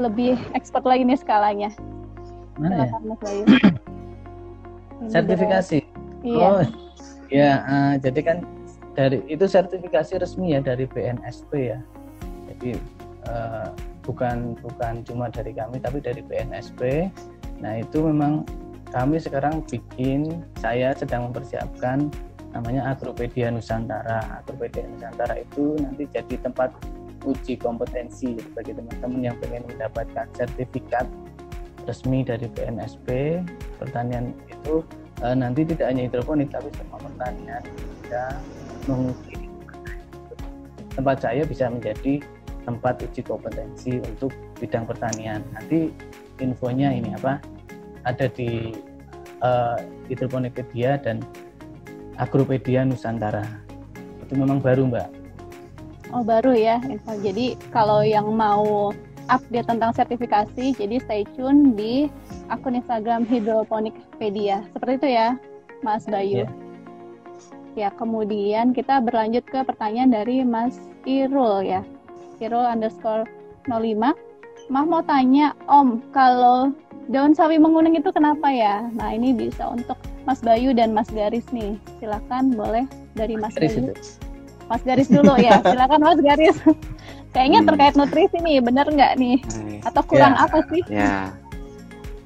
lebih expert lagi nih skalanya. Mana ya? Silakan Mas Bayu. Sertifikasi. Iya. Oh, ya. Jadi kan itu sertifikasi resmi ya dari BNSP ya. Jadi bukan cuma dari kami tapi dari BNSP. Nah itu memang kami sekarang saya sedang mempersiapkan namanya Agropedia Nusantara. Agropedia Nusantara itu nanti jadi tempat uji kompetensi bagi teman-teman yang pengen mendapatkan sertifikat resmi dari BNSP pertanian itu. Nanti tidak hanya hidroponik tapi semua pertanian bisa menguji. Tempat saya bisa menjadi tempat uji kompetensi untuk bidang pertanian. Nanti infonya ini ada di Hidroponikpedia dan Agropedia Nusantara. Itu memang baru Mbak. Oh baru ya info. Jadi kalau yang mau update tentang sertifikasi, jadi stay tune di akun Instagram Hidroponikpedia. Seperti itu ya Mas Bayu. Ya, kemudian kita berlanjut ke pertanyaan dari Mas Irul ya. Irul_05. Mah mau tanya Om, kalau daun sawi menguning itu kenapa ya? Nah ini bisa untuk Mas Bayu dan Mas Garis nih. Silakan boleh dari Mas Bayu. Mas Garis dulu ya. Silakan Mas Garis. Kayaknya terkait nutrisi nih, bener nggak nih? Atau kurang apa sih? Ya,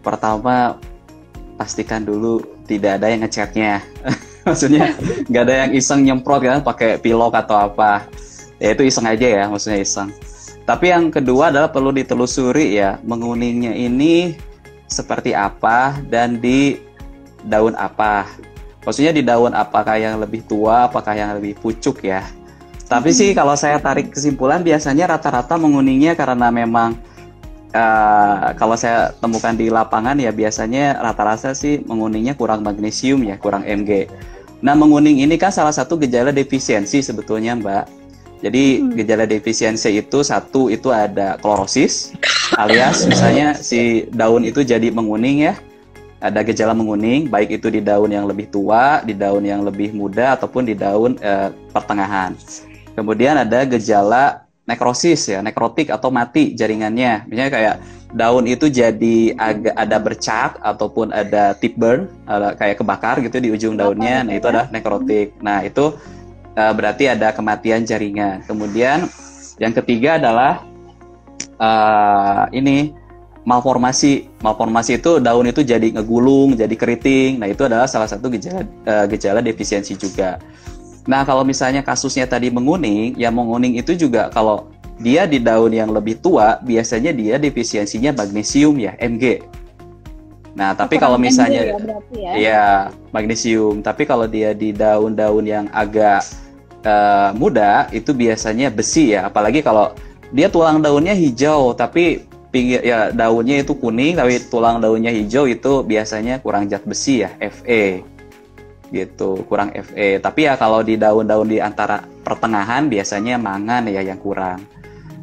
pertama pastikan dulu tidak ada yang ngecatnya. Maksudnya nggak ada yang iseng nyemprot kan pakai pilok atau apa. Ya itu iseng aja ya, maksudnya iseng. Tapi yang kedua adalah perlu ditelusuri ya, menguningnya ini seperti apa dan di daun apa. Maksudnya di daun apakah yang lebih tua, apakah yang lebih pucuk ya. Tapi sih kalau saya tarik kesimpulan biasanya rata-rata menguningnya karena memang kalau saya temukan di lapangan ya biasanya rata-rata sih menguningnya kurang magnesium ya, kurang Mg. Nah menguning ini kan salah satu gejala defisiensi sebetulnya Mbak. Jadi gejala defisiensi itu satu itu ada klorosis alias misalnya si daun itu jadi menguning ya. Ada gejala menguning baik itu di daun yang lebih tua, di daun yang lebih muda ataupun di daun pertengahan. Kemudian ada gejala nekrosis ya, nekrotik atau mati jaringannya. Misalnya kayak daun itu jadi agak ada bercak ataupun ada tip burn, kayak kebakar gitu di ujung daunnya. Nah itu ada nekrotik. Nah itu berarti ada kematian jaringan. Kemudian yang ketiga adalah ini malformasi. Malformasi itu daun itu jadi ngegulung, jadi keriting. Nah itu adalah salah satu gejala defisiensi juga. Nah kalau misalnya kasusnya tadi menguning, ya menguning itu juga kalau dia di daun yang lebih tua, biasanya dia defisiensinya magnesium ya, Mg. Nah tapi kalau misalnya ya magnesium, tapi kalau dia di daun-daun yang agak muda itu biasanya besi ya, apalagi kalau dia tulang daunnya hijau tapi pinggir ya daunnya itu kuning tapi tulang daunnya hijau itu biasanya kurang zat besi ya, Fe gitu, kurang Fe. Tapi ya kalau di daun-daun di antara pertengahan biasanya mangan ya yang kurang.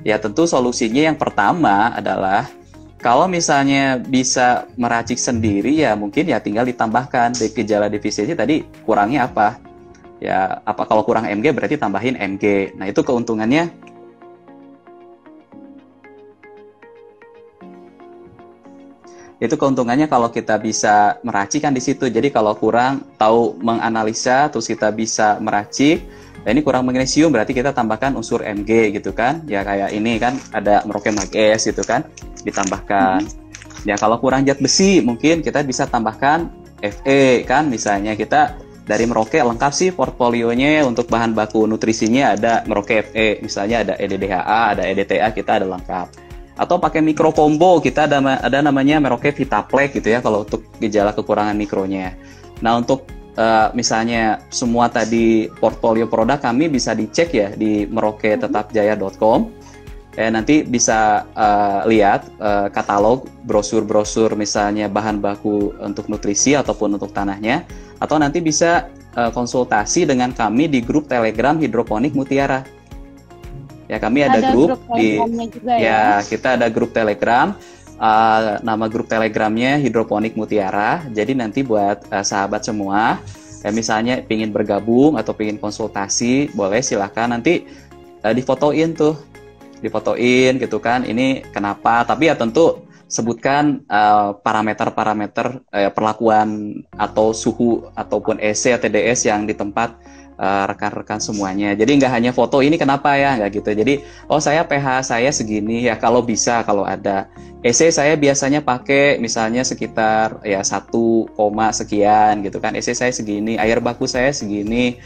Ya tentu solusinya yang pertama adalah kalau misalnya bisa meracik sendiri ya mungkin ya tinggal ditambahkan gejala defisiensi tadi kurangnya apa. Ya apa kalau kurang Mg berarti tambahin Mg. Nah itu keuntungannya. Itu keuntungannya kalau kita bisa meracik kan di situ. Jadi kalau kurang tahu menganalisa terus kita bisa meracik. Nah, ini kurang magnesium berarti kita tambahkan unsur Mg gitu kan. Ya kayak ini kan ada Merauke Mages gitu kan ditambahkan. Ya kalau kurang zat besi mungkin kita bisa tambahkan Fe kan, misalnya kita dari Merauke lengkap sih portfolionya untuk bahan baku nutrisinya ada Merauke Fe, misalnya ada EDDHA, ada EDTA, kita ada lengkap. Atau pakai mikro combo, kita ada namanya Merauke Vitaplex gitu ya kalau untuk gejala kekurangan mikronya. Nah untuk misalnya semua tadi portfolio produk kami bisa dicek ya di merauketetapjaya.com. Nanti bisa lihat katalog brosur-brosur misalnya bahan baku untuk nutrisi ataupun untuk tanahnya, atau nanti bisa konsultasi dengan kami di grup Telegram Hidroponik Mutiara. Ya kami ada grup di juga, ya kita ada grup Telegram, nama grup Telegramnya Hidroponik Mutiara. Jadi nanti buat sahabat semua misalnya pingin bergabung atau pingin konsultasi, boleh silahkan nanti difotoin gitu kan, ini kenapa, tapi ya tentu sebutkan parameter-parameter perlakuan atau suhu ataupun EC atau TDS yang di tempat rekan-rekan semuanya. Jadi nggak hanya foto ini kenapa ya, nggak gitu. Jadi saya pH saya segini ya, kalau bisa, kalau ada EC saya biasanya pakai misalnya sekitar ya 1, sekian gitu kan, EC saya segini, air baku saya segini,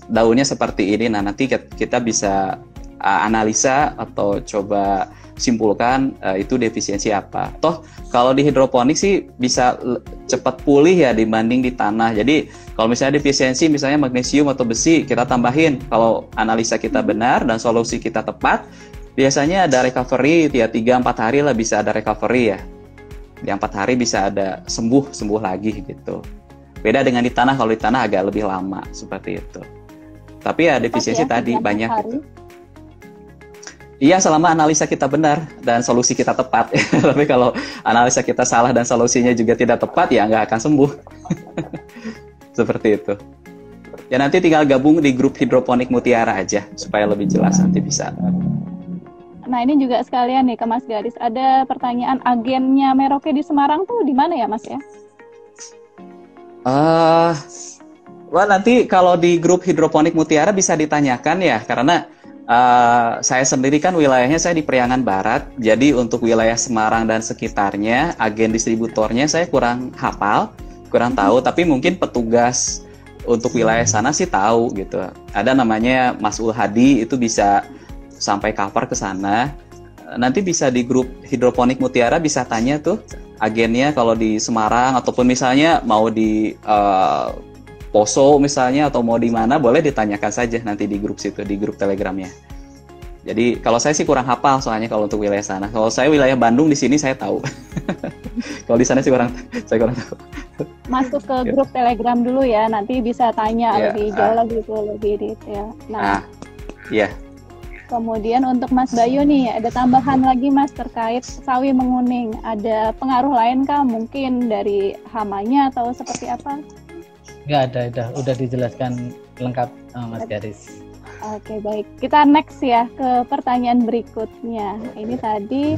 daunnya seperti ini. Nah nanti kita bisa analisa atau coba simpulkan itu defisiensi apa. Toh kalau di hidroponik sih bisa cepat pulih ya dibanding di tanah. Jadi kalau misalnya defisiensi misalnya magnesium atau besi, kita tambahin, kalau analisa kita benar dan solusi kita tepat, biasanya ada recovery ya 3-4 hari lah, bisa ada recovery ya. Di 4 hari bisa ada sembuh lagi gitu. Beda dengan di tanah, kalau di tanah agak lebih lama seperti itu. Tapi ya defisiensi tadi banyak gitu. Iya, selama analisa kita benar dan solusi kita tepat. Tapi kalau analisa kita salah dan solusinya juga tidak tepat, ya nggak akan sembuh. Seperti itu. Ya nanti tinggal gabung di grup hidroponik Mutiara aja, supaya lebih jelas nanti bisa. Nah ini juga sekalian nih ke Mas Garis, ada pertanyaan, agennya Merauke di Semarang tuh di mana ya Mas ya? Wah nanti kalau di grup hidroponik Mutiara bisa ditanyakan ya, karena saya sendiri kan wilayahnya saya di Priangan Barat, jadi untuk wilayah Semarang dan sekitarnya, agen distributornya saya kurang hafal, kurang tahu, tapi mungkin petugas untuk wilayah sana sih tahu gitu. Ada namanya Mas Ulhadi, itu bisa sampai cover ke sana. Nanti bisa di grup hidroponik Mutiara bisa tanya tuh agennya kalau di Semarang, ataupun misalnya mau di Poso misalnya, atau mau di mana, boleh ditanyakan saja nanti di grup situ, di grup Telegramnya. Jadi kalau saya sih kurang hafal soalnya kalau untuk wilayah sana. Kalau saya wilayah Bandung di sini saya tahu. Kalau di sana sih saya kurang tahu. Masuk ke grup Telegram dulu ya, nanti bisa tanya lebih jauh lagi, lebih detail. Nah, iya. Kemudian untuk Mas Bayu nih, ada tambahan lagi Mas terkait sawi menguning. Ada pengaruh lain kah? Mungkin dari hamanya atau seperti apa? Nggak ada, udah dijelaskan lengkap Mas Garis. Oke, baik. Kita next ya ke pertanyaan berikutnya. Ini tadi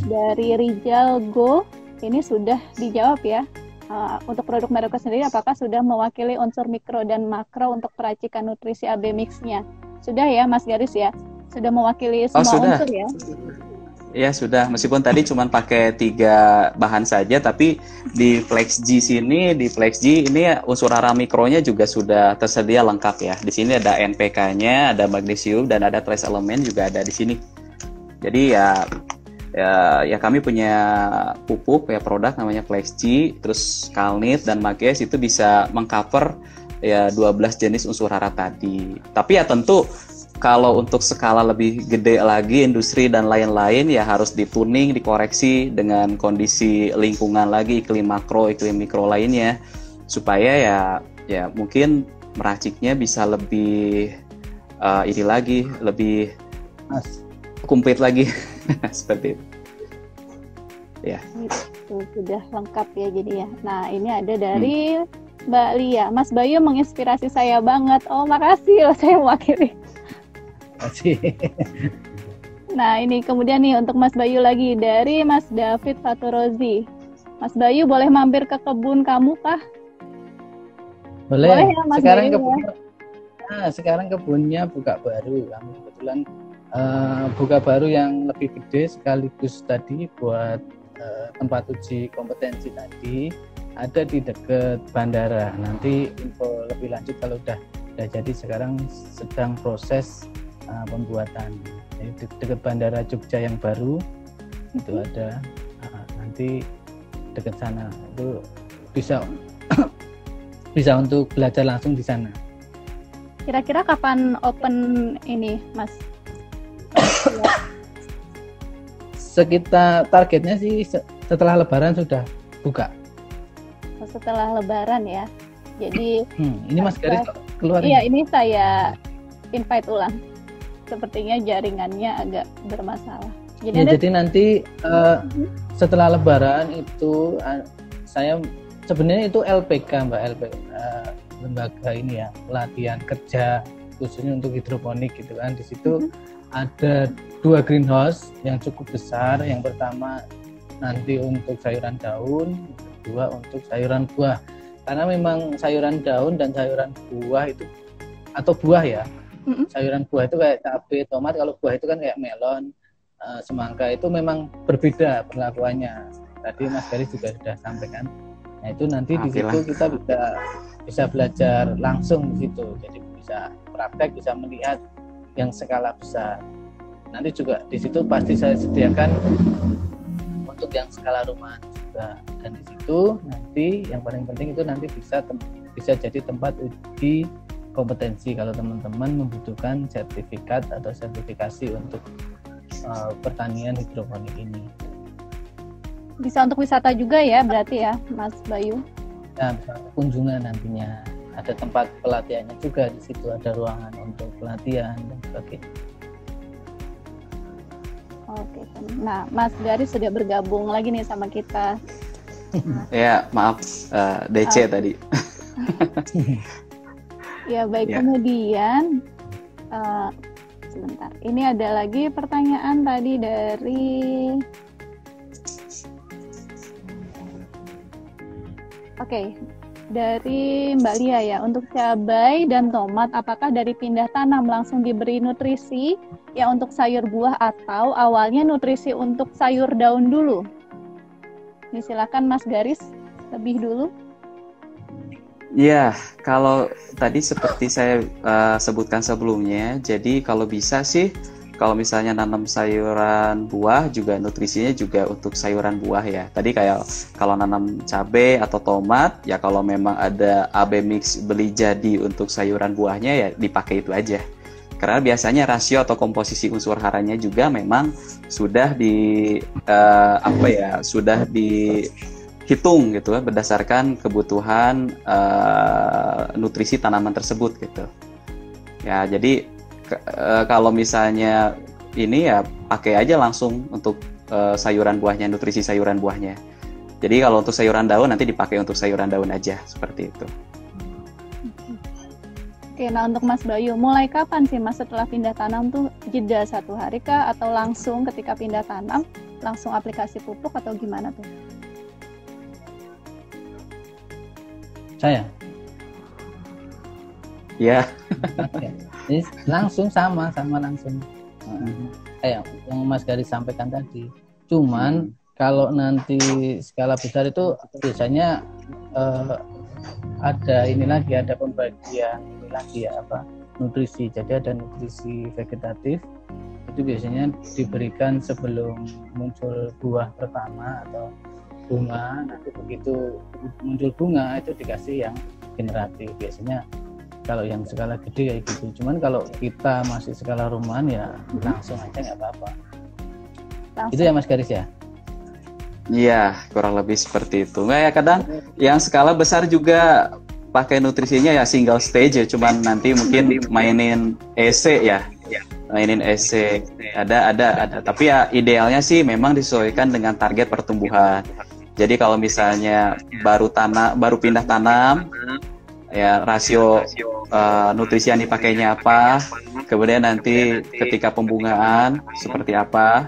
dari Rijal Go, ini sudah dijawab ya. Untuk produk Merauke sendiri, apakah sudah mewakili unsur mikro dan makro untuk peracikan nutrisi AB mix-nya? Sudah ya Mas Garis ya? Sudah mewakili semua unsur ya? Ya sudah, meskipun tadi cuma pakai 3 bahan saja, tapi di FlexG sini, di FlexG ini unsur hara mikronya juga sudah tersedia lengkap ya. Di sini ada NPK-nya, ada magnesium, dan ada trace elemen juga ada di sini. Jadi ya kami punya pupuk ya, produk namanya FlexG, terus Kalnit dan Mages itu bisa mengcover ya 12 jenis unsur hara tadi. Tapi ya tentu kalau untuk skala lebih gede lagi, industri dan lain-lain, ya harus dituning, dikoreksi dengan kondisi lingkungan lagi, iklim makro, iklim mikro lainnya, supaya ya mungkin meraciknya bisa lebih ini lagi, lebih komplit lagi, seperti itu. Ya. Itu sudah lengkap ya jadi ya. Nah ini ada dari Mbak Lia, Mas Bayu menginspirasi saya banget. Oh makasih loh, saya mewakili. Nah ini kemudian nih untuk Mas Bayu lagi dari Mas David Faturozi. Mas Bayu boleh mampir ke kebun kamu kah? Boleh ya, Mas sekarang Bayu, kebun, ya? Sekarang kebunnya buka baru. Kami kebetulan buka baru yang lebih gede, sekaligus tadi buat tempat uji kompetensi tadi ada di dekat bandara. Nanti info lebih lanjut kalau udah jadi. Sekarang sedang proses pembuatan. Jadi dekat bandara Jogja yang baru itu ada, nanti dekat sana itu bisa untuk belajar langsung di sana. Kira-kira kapan open ini, Mas? Sekitar targetnya sih setelah Lebaran sudah buka. Setelah Lebaran ya. Jadi ini Mas Garis keluar. Iya, ini saya invite ulang. Sepertinya jaringannya agak bermasalah. Jadi nanti setelah Lebaran itu saya sebenarnya itu LPK Mbak, lembaga ini ya, pelatihan kerja khususnya untuk hidroponik gitu kan. Di situ ada 2 greenhouse yang cukup besar. Yang pertama nanti untuk sayuran daun, yang kedua untuk sayuran buah. Karena memang sayuran daun dan sayuran buah itu, atau buah ya, sayuran buah itu kayak cabai, tomat. Kalau buah itu kan kayak melon, semangka, itu memang berbeda perlakuannya. Tadi Mas Garis juga sudah sampaikan. Nah itu nanti di situ kita bisa belajar langsung di situ. Jadi bisa praktek, bisa melihat yang skala besar. Nanti juga di situ pasti saya sediakan untuk yang skala rumahan juga. Dan di situ nanti yang paling penting itu nanti bisa jadi tempat uji kompetensi kalau teman-teman membutuhkan sertifikat atau sertifikasi untuk pertanian hidroponik ini. Bisa untuk wisata juga ya berarti ya Mas Bayu? Nah, kunjungan nantinya. Ada tempat pelatihannya juga di situ, ada ruangan untuk pelatihan dan sebagainya. Oke, nah Mas Garis sudah bergabung lagi nih sama kita. Ya, maaf, DC tadi. Ya baik, kemudian sebentar. Ini ada lagi pertanyaan tadi dari dari Mbak Lia ya. Untuk cabai dan tomat, apakah dari pindah tanam langsung diberi nutrisi ya untuk sayur buah atau awalnya nutrisi untuk sayur daun dulu? Ini silakan Mas Garis lebih dulu. Ya, kalau tadi seperti saya sebutkan sebelumnya, jadi kalau bisa sih, kalau misalnya nanam sayuran buah juga nutrisinya juga untuk sayuran buah ya. Tadi kayak kalau nanam cabai atau tomat, ya kalau memang ada AB mix beli jadi untuk sayuran buahnya ya dipakai itu aja. Karena biasanya rasio atau komposisi unsur haranya juga memang sudah sudah dihitung gitu ya, berdasarkan kebutuhan nutrisi tanaman tersebut gitu. Ya, jadi kalau misalnya ini ya pakai aja langsung untuk sayuran buahnya, nutrisi sayuran buahnya. Jadi kalau untuk sayuran daun nanti dipakai untuk sayuran daun aja, seperti itu. Oke, nah untuk Mas Bayu, mulai kapan sih Mas setelah pindah tanam tuh jeda 1 hari kah atau langsung ketika pindah tanam langsung aplikasi pupuk atau gimana tuh? Saya? Ya. Jadi langsung sama langsung. Kayak yang Mas Garis sampaikan tadi. Cuman kalau nanti skala besar itu biasanya ada pembagian ini lagi ya, nutrisi. Jadi ada nutrisi vegetatif itu biasanya diberikan sebelum muncul buah pertama atau bunga. Nanti begitu muncul bunga itu dikasih yang generatif. Biasanya kalau yang skala gede kayak gitu. Cuman kalau kita masih skala rumahan ya langsung aja nggak apa-apa. Itu ya Mas Garis ya? Iya, kurang lebih seperti itu. Nggak ya, kadang yang skala besar juga pakai nutrisinya ya single stage ya, cuman nanti mungkin mainin EC ya. Mainin EC. Ada. Tapi ya idealnya sih memang disesuaikan dengan target pertumbuhan. Jadi kalau misalnya baru pindah tanam, ya rasio nutrisi yang dipakainya apa, kemudian nanti ketika pembungaan seperti apa,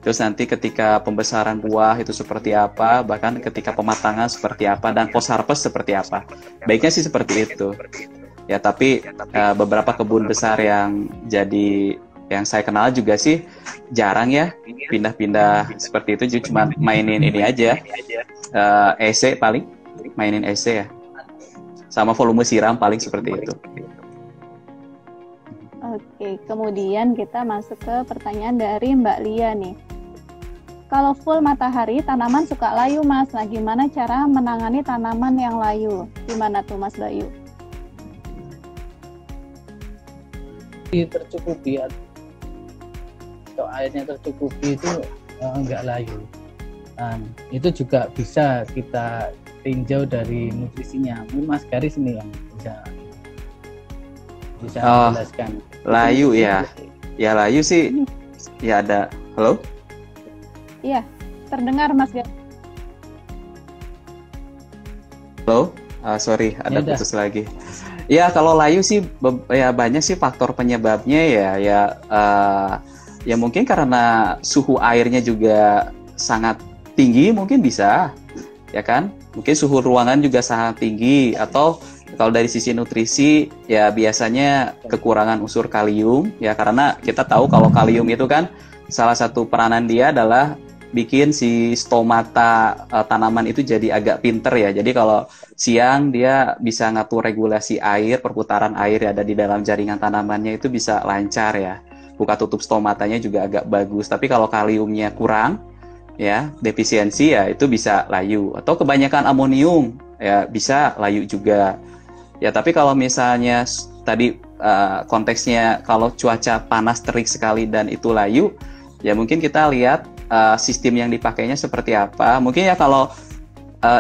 terus nanti ketika pembesaran buah itu seperti apa, bahkan ketika pematangan seperti apa, dan post harvest seperti apa. Baiknya sih seperti itu. Ya, tapi beberapa kebun besar yang saya kenal juga sih jarang ya pindah-pindah seperti itu, cuma mainin ini aja, EC paling, mainin EC ya. Sama volume siram paling seperti itu. Oke, kemudian kita masuk ke pertanyaan dari Mbak Lia nih. Kalau full matahari, tanaman suka layu Mas. Nah, gimana cara menangani tanaman yang layu? Gimana tuh Mas Bayu? Tercukupi atau airnya tercukupi itu enggak layu. Itu juga bisa kita tinjau dari nutrisinya. Mungkin Mas Garis ini yang bisa menjelaskan. Layu ya. Ya layu sih. Ya ada. Halo? Iya, terdengar Mas Garis. Halo, sorry ada Ya udah. putus lagi. Ya kalau layu sih ya banyak sih faktor penyebabnya ya mungkin karena suhu airnya juga sangat tinggi mungkin bisa ya kan, mungkin suhu ruangan juga sangat tinggi, atau kalau dari sisi nutrisi ya biasanya kekurangan unsur kalium ya, karena kita tahu kalau kalium itu kan salah satu peranan dia adalah bikin si stomata tanaman itu jadi agak pinter ya. Jadi kalau siang dia bisa ngatur regulasi air, perputaran air yang ada di dalam jaringan tanamannya itu bisa lancar ya. Buka tutup stomatanya juga agak bagus. Tapi kalau kaliumnya kurang ya, defisiensi ya itu bisa layu. Atau kebanyakan amonium ya bisa layu juga. Ya tapi kalau misalnya tadi konteksnya kalau cuaca panas terik sekali dan itu layu, ya mungkin kita lihat sistem yang dipakainya seperti apa. Mungkin ya kalau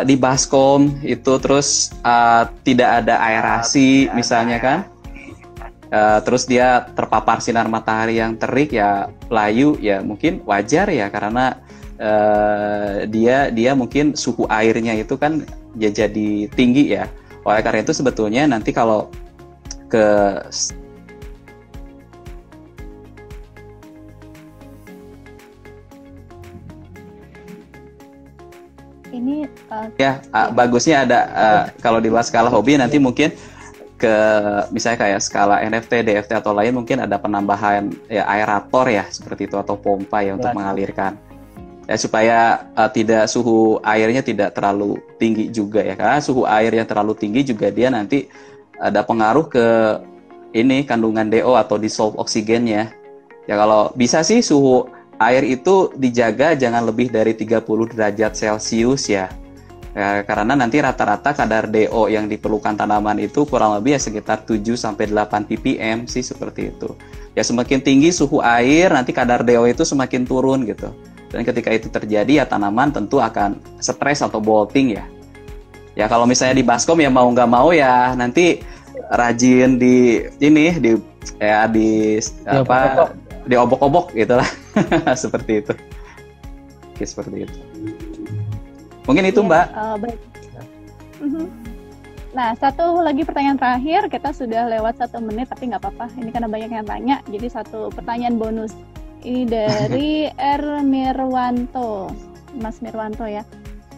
di baskom itu terus tidak ada aerasi misalnya kan, terus dia terpapar sinar matahari yang terik ya layu, ya mungkin wajar ya, karena dia mungkin suhu airnya itu kan ya jadi tinggi ya. Oleh karena itu sebetulnya nanti kalau ke Ini bagusnya ada kalau di luar skala hobi nanti mungkin ke misalnya kayak skala NFT, DFT atau lain mungkin ada penambahan ya aerator ya seperti itu, atau pompa ya untuk mengalirkan ya, supaya tidak suhu airnya tidak terlalu tinggi juga ya, karena suhu air yang terlalu tinggi juga dia nanti ada pengaruh ke ini kandungan DO atau dissolved oksigennya ya. Kalau bisa sih suhu air itu dijaga jangan lebih dari 30 derajat Celcius ya. Ya, karena nanti rata-rata kadar DO yang diperlukan tanaman itu kurang lebih ya sekitar 7-8 ppm sih, seperti itu. Ya semakin tinggi suhu air nanti kadar DO itu semakin turun gitu. Dan ketika itu terjadi ya tanaman tentu akan stres atau bolting ya. Ya kalau misalnya di baskom ya mau nggak mau ya nanti rajin di obok-obok gitu lah. Seperti itu. Oke, seperti itu. Mungkin itu Mbak. Baik. Nah, satu lagi pertanyaan terakhir, kita sudah lewat 1 menit tapi nggak apa-apa, ini karena banyak yang tanya, jadi satu pertanyaan bonus. Ini dari Mirwanto, Mas Mirwanto ya.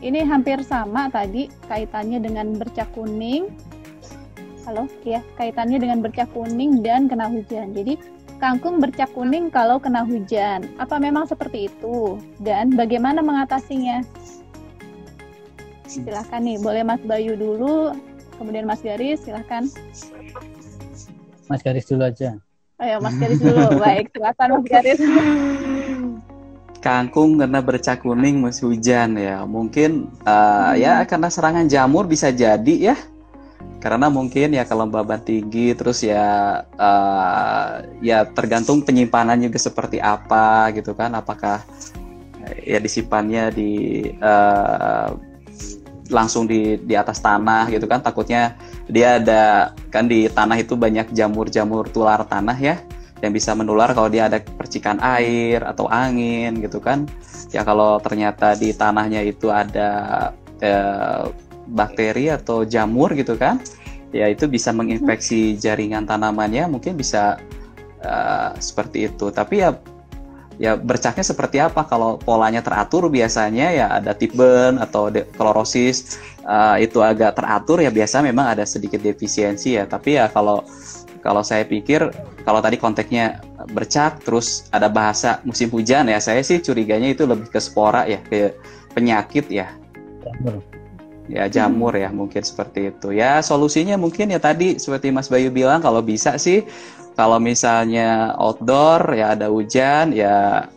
Ini hampir sama tadi kaitannya dengan bercak kuning. Halo, ya, kaitannya dengan bercak kuning dan kena hujan. Jadi kangkung bercak kuning kalau kena hujan. Apa memang seperti itu? Dan bagaimana mengatasinya? Silahkan nih, boleh Mas Bayu dulu, kemudian Mas Garis, silahkan. Mas Garis dulu aja. Oh ya, Mas Garis dulu. Baik, silahkan Mas Garis. Kangkung karena bercak kuning musim hujan ya. Mungkin ya karena serangan jamur bisa jadi ya. Karena mungkin ya kelembaban tinggi, terus ya tergantung penyimpanan juga seperti apa gitu kan. Apakah ya disimpannya di langsung di atas tanah gitu kan, takutnya dia ada kan di tanah itu banyak jamur-jamur tular tanah ya yang bisa menular kalau dia ada percikan air atau angin gitu kan. Ya kalau ternyata di tanahnya itu ada bakteri atau jamur gitu kan, ya itu bisa menginfeksi jaringan tanamannya, mungkin bisa seperti itu. Tapi ya bercaknya seperti apa? Kalau polanya teratur biasanya ya ada tipen atau klorosis itu agak teratur ya biasa memang ada sedikit defisiensi ya. Tapi ya kalau saya pikir kalau tadi konteksnya bercak terus ada bahasa musim hujan ya, saya sih curiganya itu lebih ke spora ya, ke penyakit ya. Jamur ya mungkin seperti itu. Ya solusinya mungkin ya tadi seperti Mas Bayu bilang, kalau bisa sih kalau misalnya outdoor ya ada hujan ya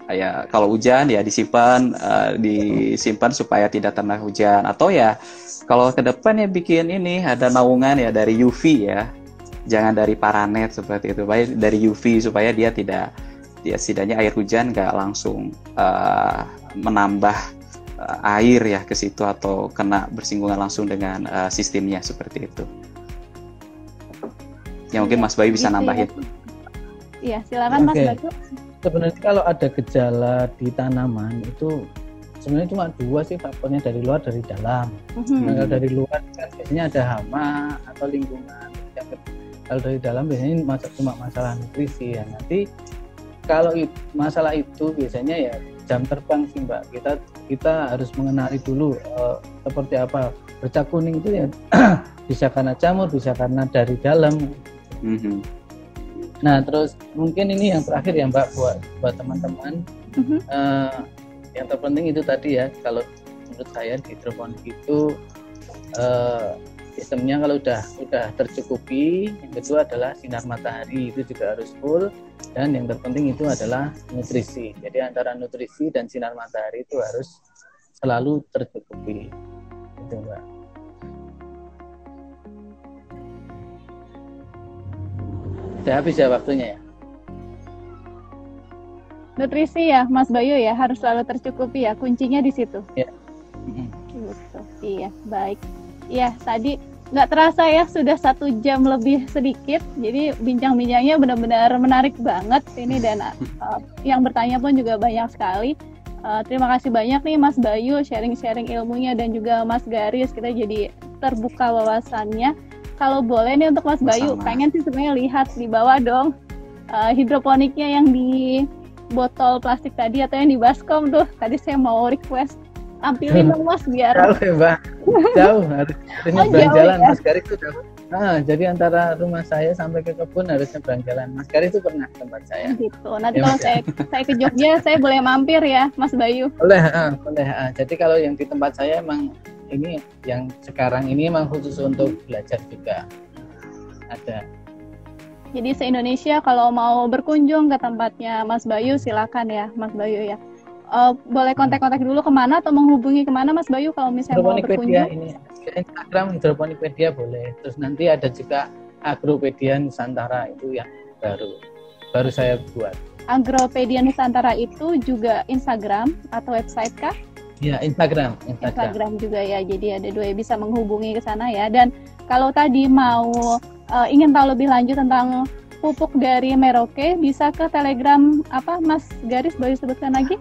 kalau hujan ya disimpan supaya tidak terkena hujan, atau ya kalau ke depan ya bikin ini ada naungan ya dari UV ya, jangan dari paranet seperti itu, baik dari UV supaya dia tidak setidaknya air hujan nggak langsung menambah air ya ke situ atau kena bersinggungan langsung dengan sistemnya seperti itu. Ya mungkin Mas Bayu bisa nambahin. Iya, silakan Mas Bayu. Sebenarnya kalau ada gejala di tanaman itu sebenarnya cuma dua sih faktornya, dari luar dari dalam. Nah, kalau dari luar kan biasanya ada hama atau lingkungan. Kalau dari dalam biasanya cuma masalah nutrisi ya. Nanti kalau masalah itu biasanya ya jam terbang sih Mbak. Kita harus mengenali dulu seperti apa. Bercak kuning itu ya bisa karena jamur, bisa karena dari dalam. Nah terus mungkin ini yang terakhir ya Mbak buat teman-teman. Yang terpenting itu tadi ya, kalau menurut saya di hidroponik itu sistemnya kalau udah tercukupi. Yang kedua adalah sinar matahari itu juga harus full, dan yang terpenting itu adalah nutrisi. Jadi antara nutrisi dan sinar matahari itu harus selalu tercukupi. Itu Mbak. Sudah habis ya waktunya ya. Nutrisi ya Mas Bayu ya, harus selalu tercukupi ya, kuncinya di situ. Ya. Gitu. Iya, baik. Ya, tadi nggak terasa ya sudah 1 jam lebih sedikit. Jadi bincang-bincangnya benar-benar menarik banget ini, dan yang bertanya pun juga banyak sekali. Terima kasih banyak nih Mas Bayu sharing-sharing ilmunya, dan juga Mas Garis, kita jadi terbuka wawasannya. Kalau boleh nih untuk Mas Bayu, pengen sih sebenarnya lihat di bawah dong hidroponiknya yang di botol plastik tadi atau yang di baskom tuh. Tadi saya mau request tampilin dong Mas, biar jauh ya Mbak, jauh harusnya berjalan ya? Mas Garis itu jauh. Jadi antara rumah saya sampai ke kebun harusnya berjalan. Mas Garis itu pernah tempat saya. Gitu. Nanti ya, kalau saya ke Jogja saya boleh mampir ya Mas Bayu. Boleh. Jadi kalau yang di tempat saya emang ini yang sekarang ini emang khusus untuk belajar juga ada. Jadi se-Indonesia kalau mau berkunjung ke tempatnya Mas Bayu silakan ya Mas Bayu ya. Boleh kontak-kontak dulu kemana atau menghubungi kemana Mas Bayu kalau misalnya mau berkunjung? Ini Instagram Hidroponikpedia boleh. Terus nanti ada juga Agropedia Nusantara, itu yang baru saya buat. Agropedia Nusantara itu juga Instagram atau website kah? Ya, Instagram juga ya. Jadi ada dua, bisa menghubungi ke sana ya. Dan kalau tadi mau ingin tahu lebih lanjut tentang pupuk dari Merauke, bisa ke Telegram apa Mas Garis boleh sebutkan lagi?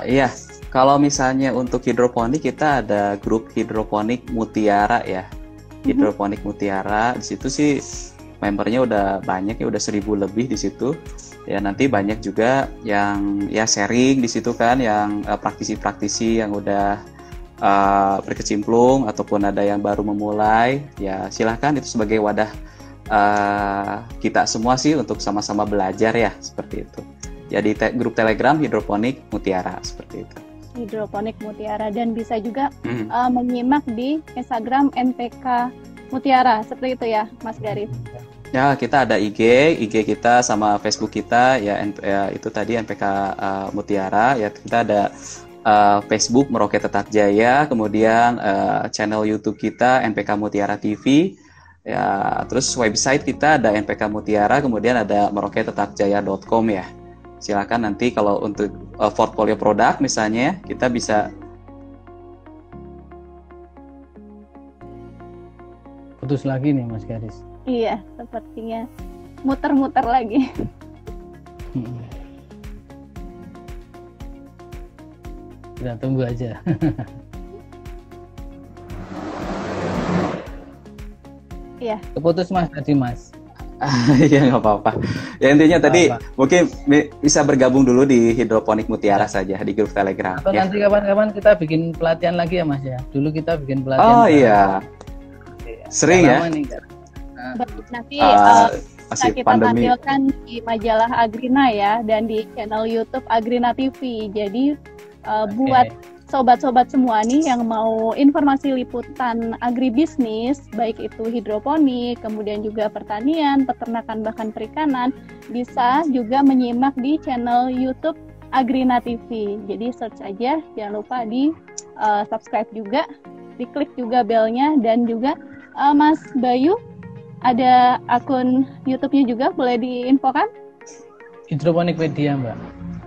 Iya, kalau misalnya untuk hidroponik kita ada grup hidroponik Mutiara ya. Hidroponik Mutiara, di situ sih membernya udah banyak ya, udah 1.000 lebih di situ. Ya nanti banyak juga yang ya sharing di situ kan, yang praktisi-praktisi yang udah berkecimpung ataupun ada yang baru memulai. Ya silahkan, itu sebagai wadah kita semua sih untuk sama-sama belajar ya, seperti itu. Jadi grup Telegram Hidroponik Mutiara seperti itu. Hidroponik Mutiara, dan bisa juga menyimak di Instagram NPK Mutiara seperti itu ya Mas Garis. Ya, kita ada IG kita sama Facebook kita ya, itu tadi NPK Mutiara ya. Kita ada Facebook Merauke Tetap Jaya, kemudian channel YouTube kita NPK Mutiara TV. Ya, terus website kita ada NPK Mutiara, kemudian ada merauketetapjaya.com ya. Silakan nanti kalau untuk portfolio produk misalnya kita bisa. Putus lagi nih Mas Garis. Iya, sepertinya muter-muter lagi. Kita tunggu aja. Iya. Keputus Mas tadi Mas. Ya nggak apa-apa. Ya intinya tadi mungkin bisa bergabung dulu di Hidroponik Mutiara saja di grup Telegram. Atau nanti kapan-kapan kita bikin pelatihan lagi ya Mas ya. Dulu kita bikin pelatihan. Oh iya. Sering ya. Nanti kita pandemi. tampilkan di majalah Agrina ya, dan di channel YouTube Agrina TV. Jadi buat sobat-sobat semua nih yang mau informasi liputan agribisnis, baik itu hidroponik, kemudian juga pertanian, peternakan, bahkan perikanan, bisa juga menyimak di channel YouTube Agrina TV. Jadi search aja, jangan lupa di subscribe juga, diklik juga belnya, dan juga Mas Bayu ada akun YouTube-nya juga, boleh diinfokan? Hidroponikpedia Mbak.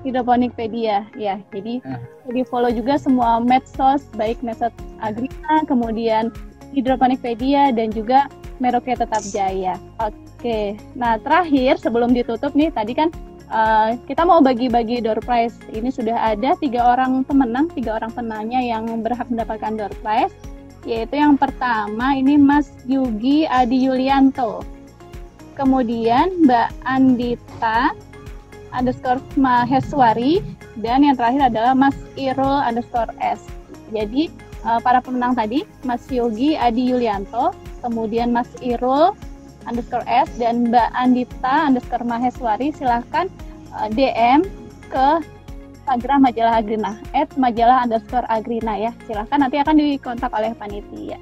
Hidroponikpedia ya, jadi di follow juga semua medsos, baik medsos Agrina, kemudian Hidroponikpedia, dan juga Merauke Tetap Jaya. Oke, nah terakhir sebelum ditutup nih, tadi kan kita mau bagi-bagi door prize. Ini sudah ada 3 orang pemenang, 3 orang penanya yang berhak mendapatkan door prize. Yaitu yang pertama ini Mas Yugi Adi Yulianto. Kemudian Mbak Andita _Maheswari. Dan yang terakhir adalah Mas Irul _S. Jadi para pemenang tadi Mas Yogi Adi Yulianto, kemudian Mas Irul _S dan Mbak Andita _Maheswari, silahkan DM ke Instagram Majalah Agrina @majalah_agrina ya. Silahkan, nanti akan dikontak oleh panitia.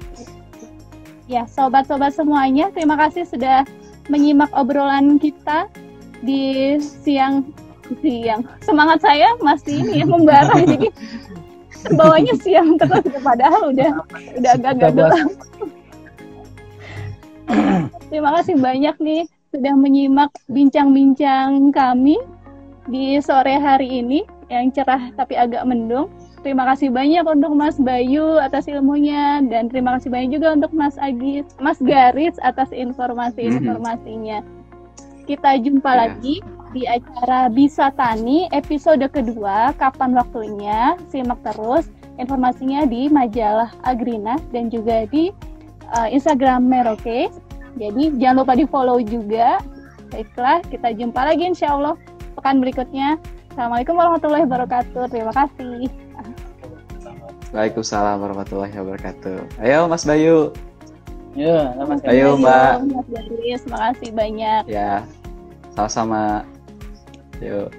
Ya, sobat-sobat semuanya, terima kasih sudah menyimak obrolan kita di siang. Semangat saya masih ini ya, membara, jadi bawanya siang terus, padahal udah agak gelap. Terima kasih banyak nih sudah menyimak bincang-bincang kami di sore hari ini yang cerah tapi agak mendung. Terima kasih banyak untuk Mas Bayu atas ilmunya, dan terima kasih banyak juga untuk Mas Garis atas informasi-informasinya. Kita jumpa lagi di acara Bisa Tani episode kedua. Kapan waktunya? Simak terus informasinya di Majalah Agrina dan juga di Instagram Merauke. Jadi jangan lupa di follow juga. Baiklah, kita jumpa lagi insya Allah pekan berikutnya. Assalamualaikum warahmatullahi wabarakatuh. Terima kasih. Waalaikumsalam warahmatullahi wabarakatuh. Ayo Mas Bayu. Ya, Mas. Ayo Mbak. Mas Garis, terima kasih banyak. Ya, sama-sama. Yuk.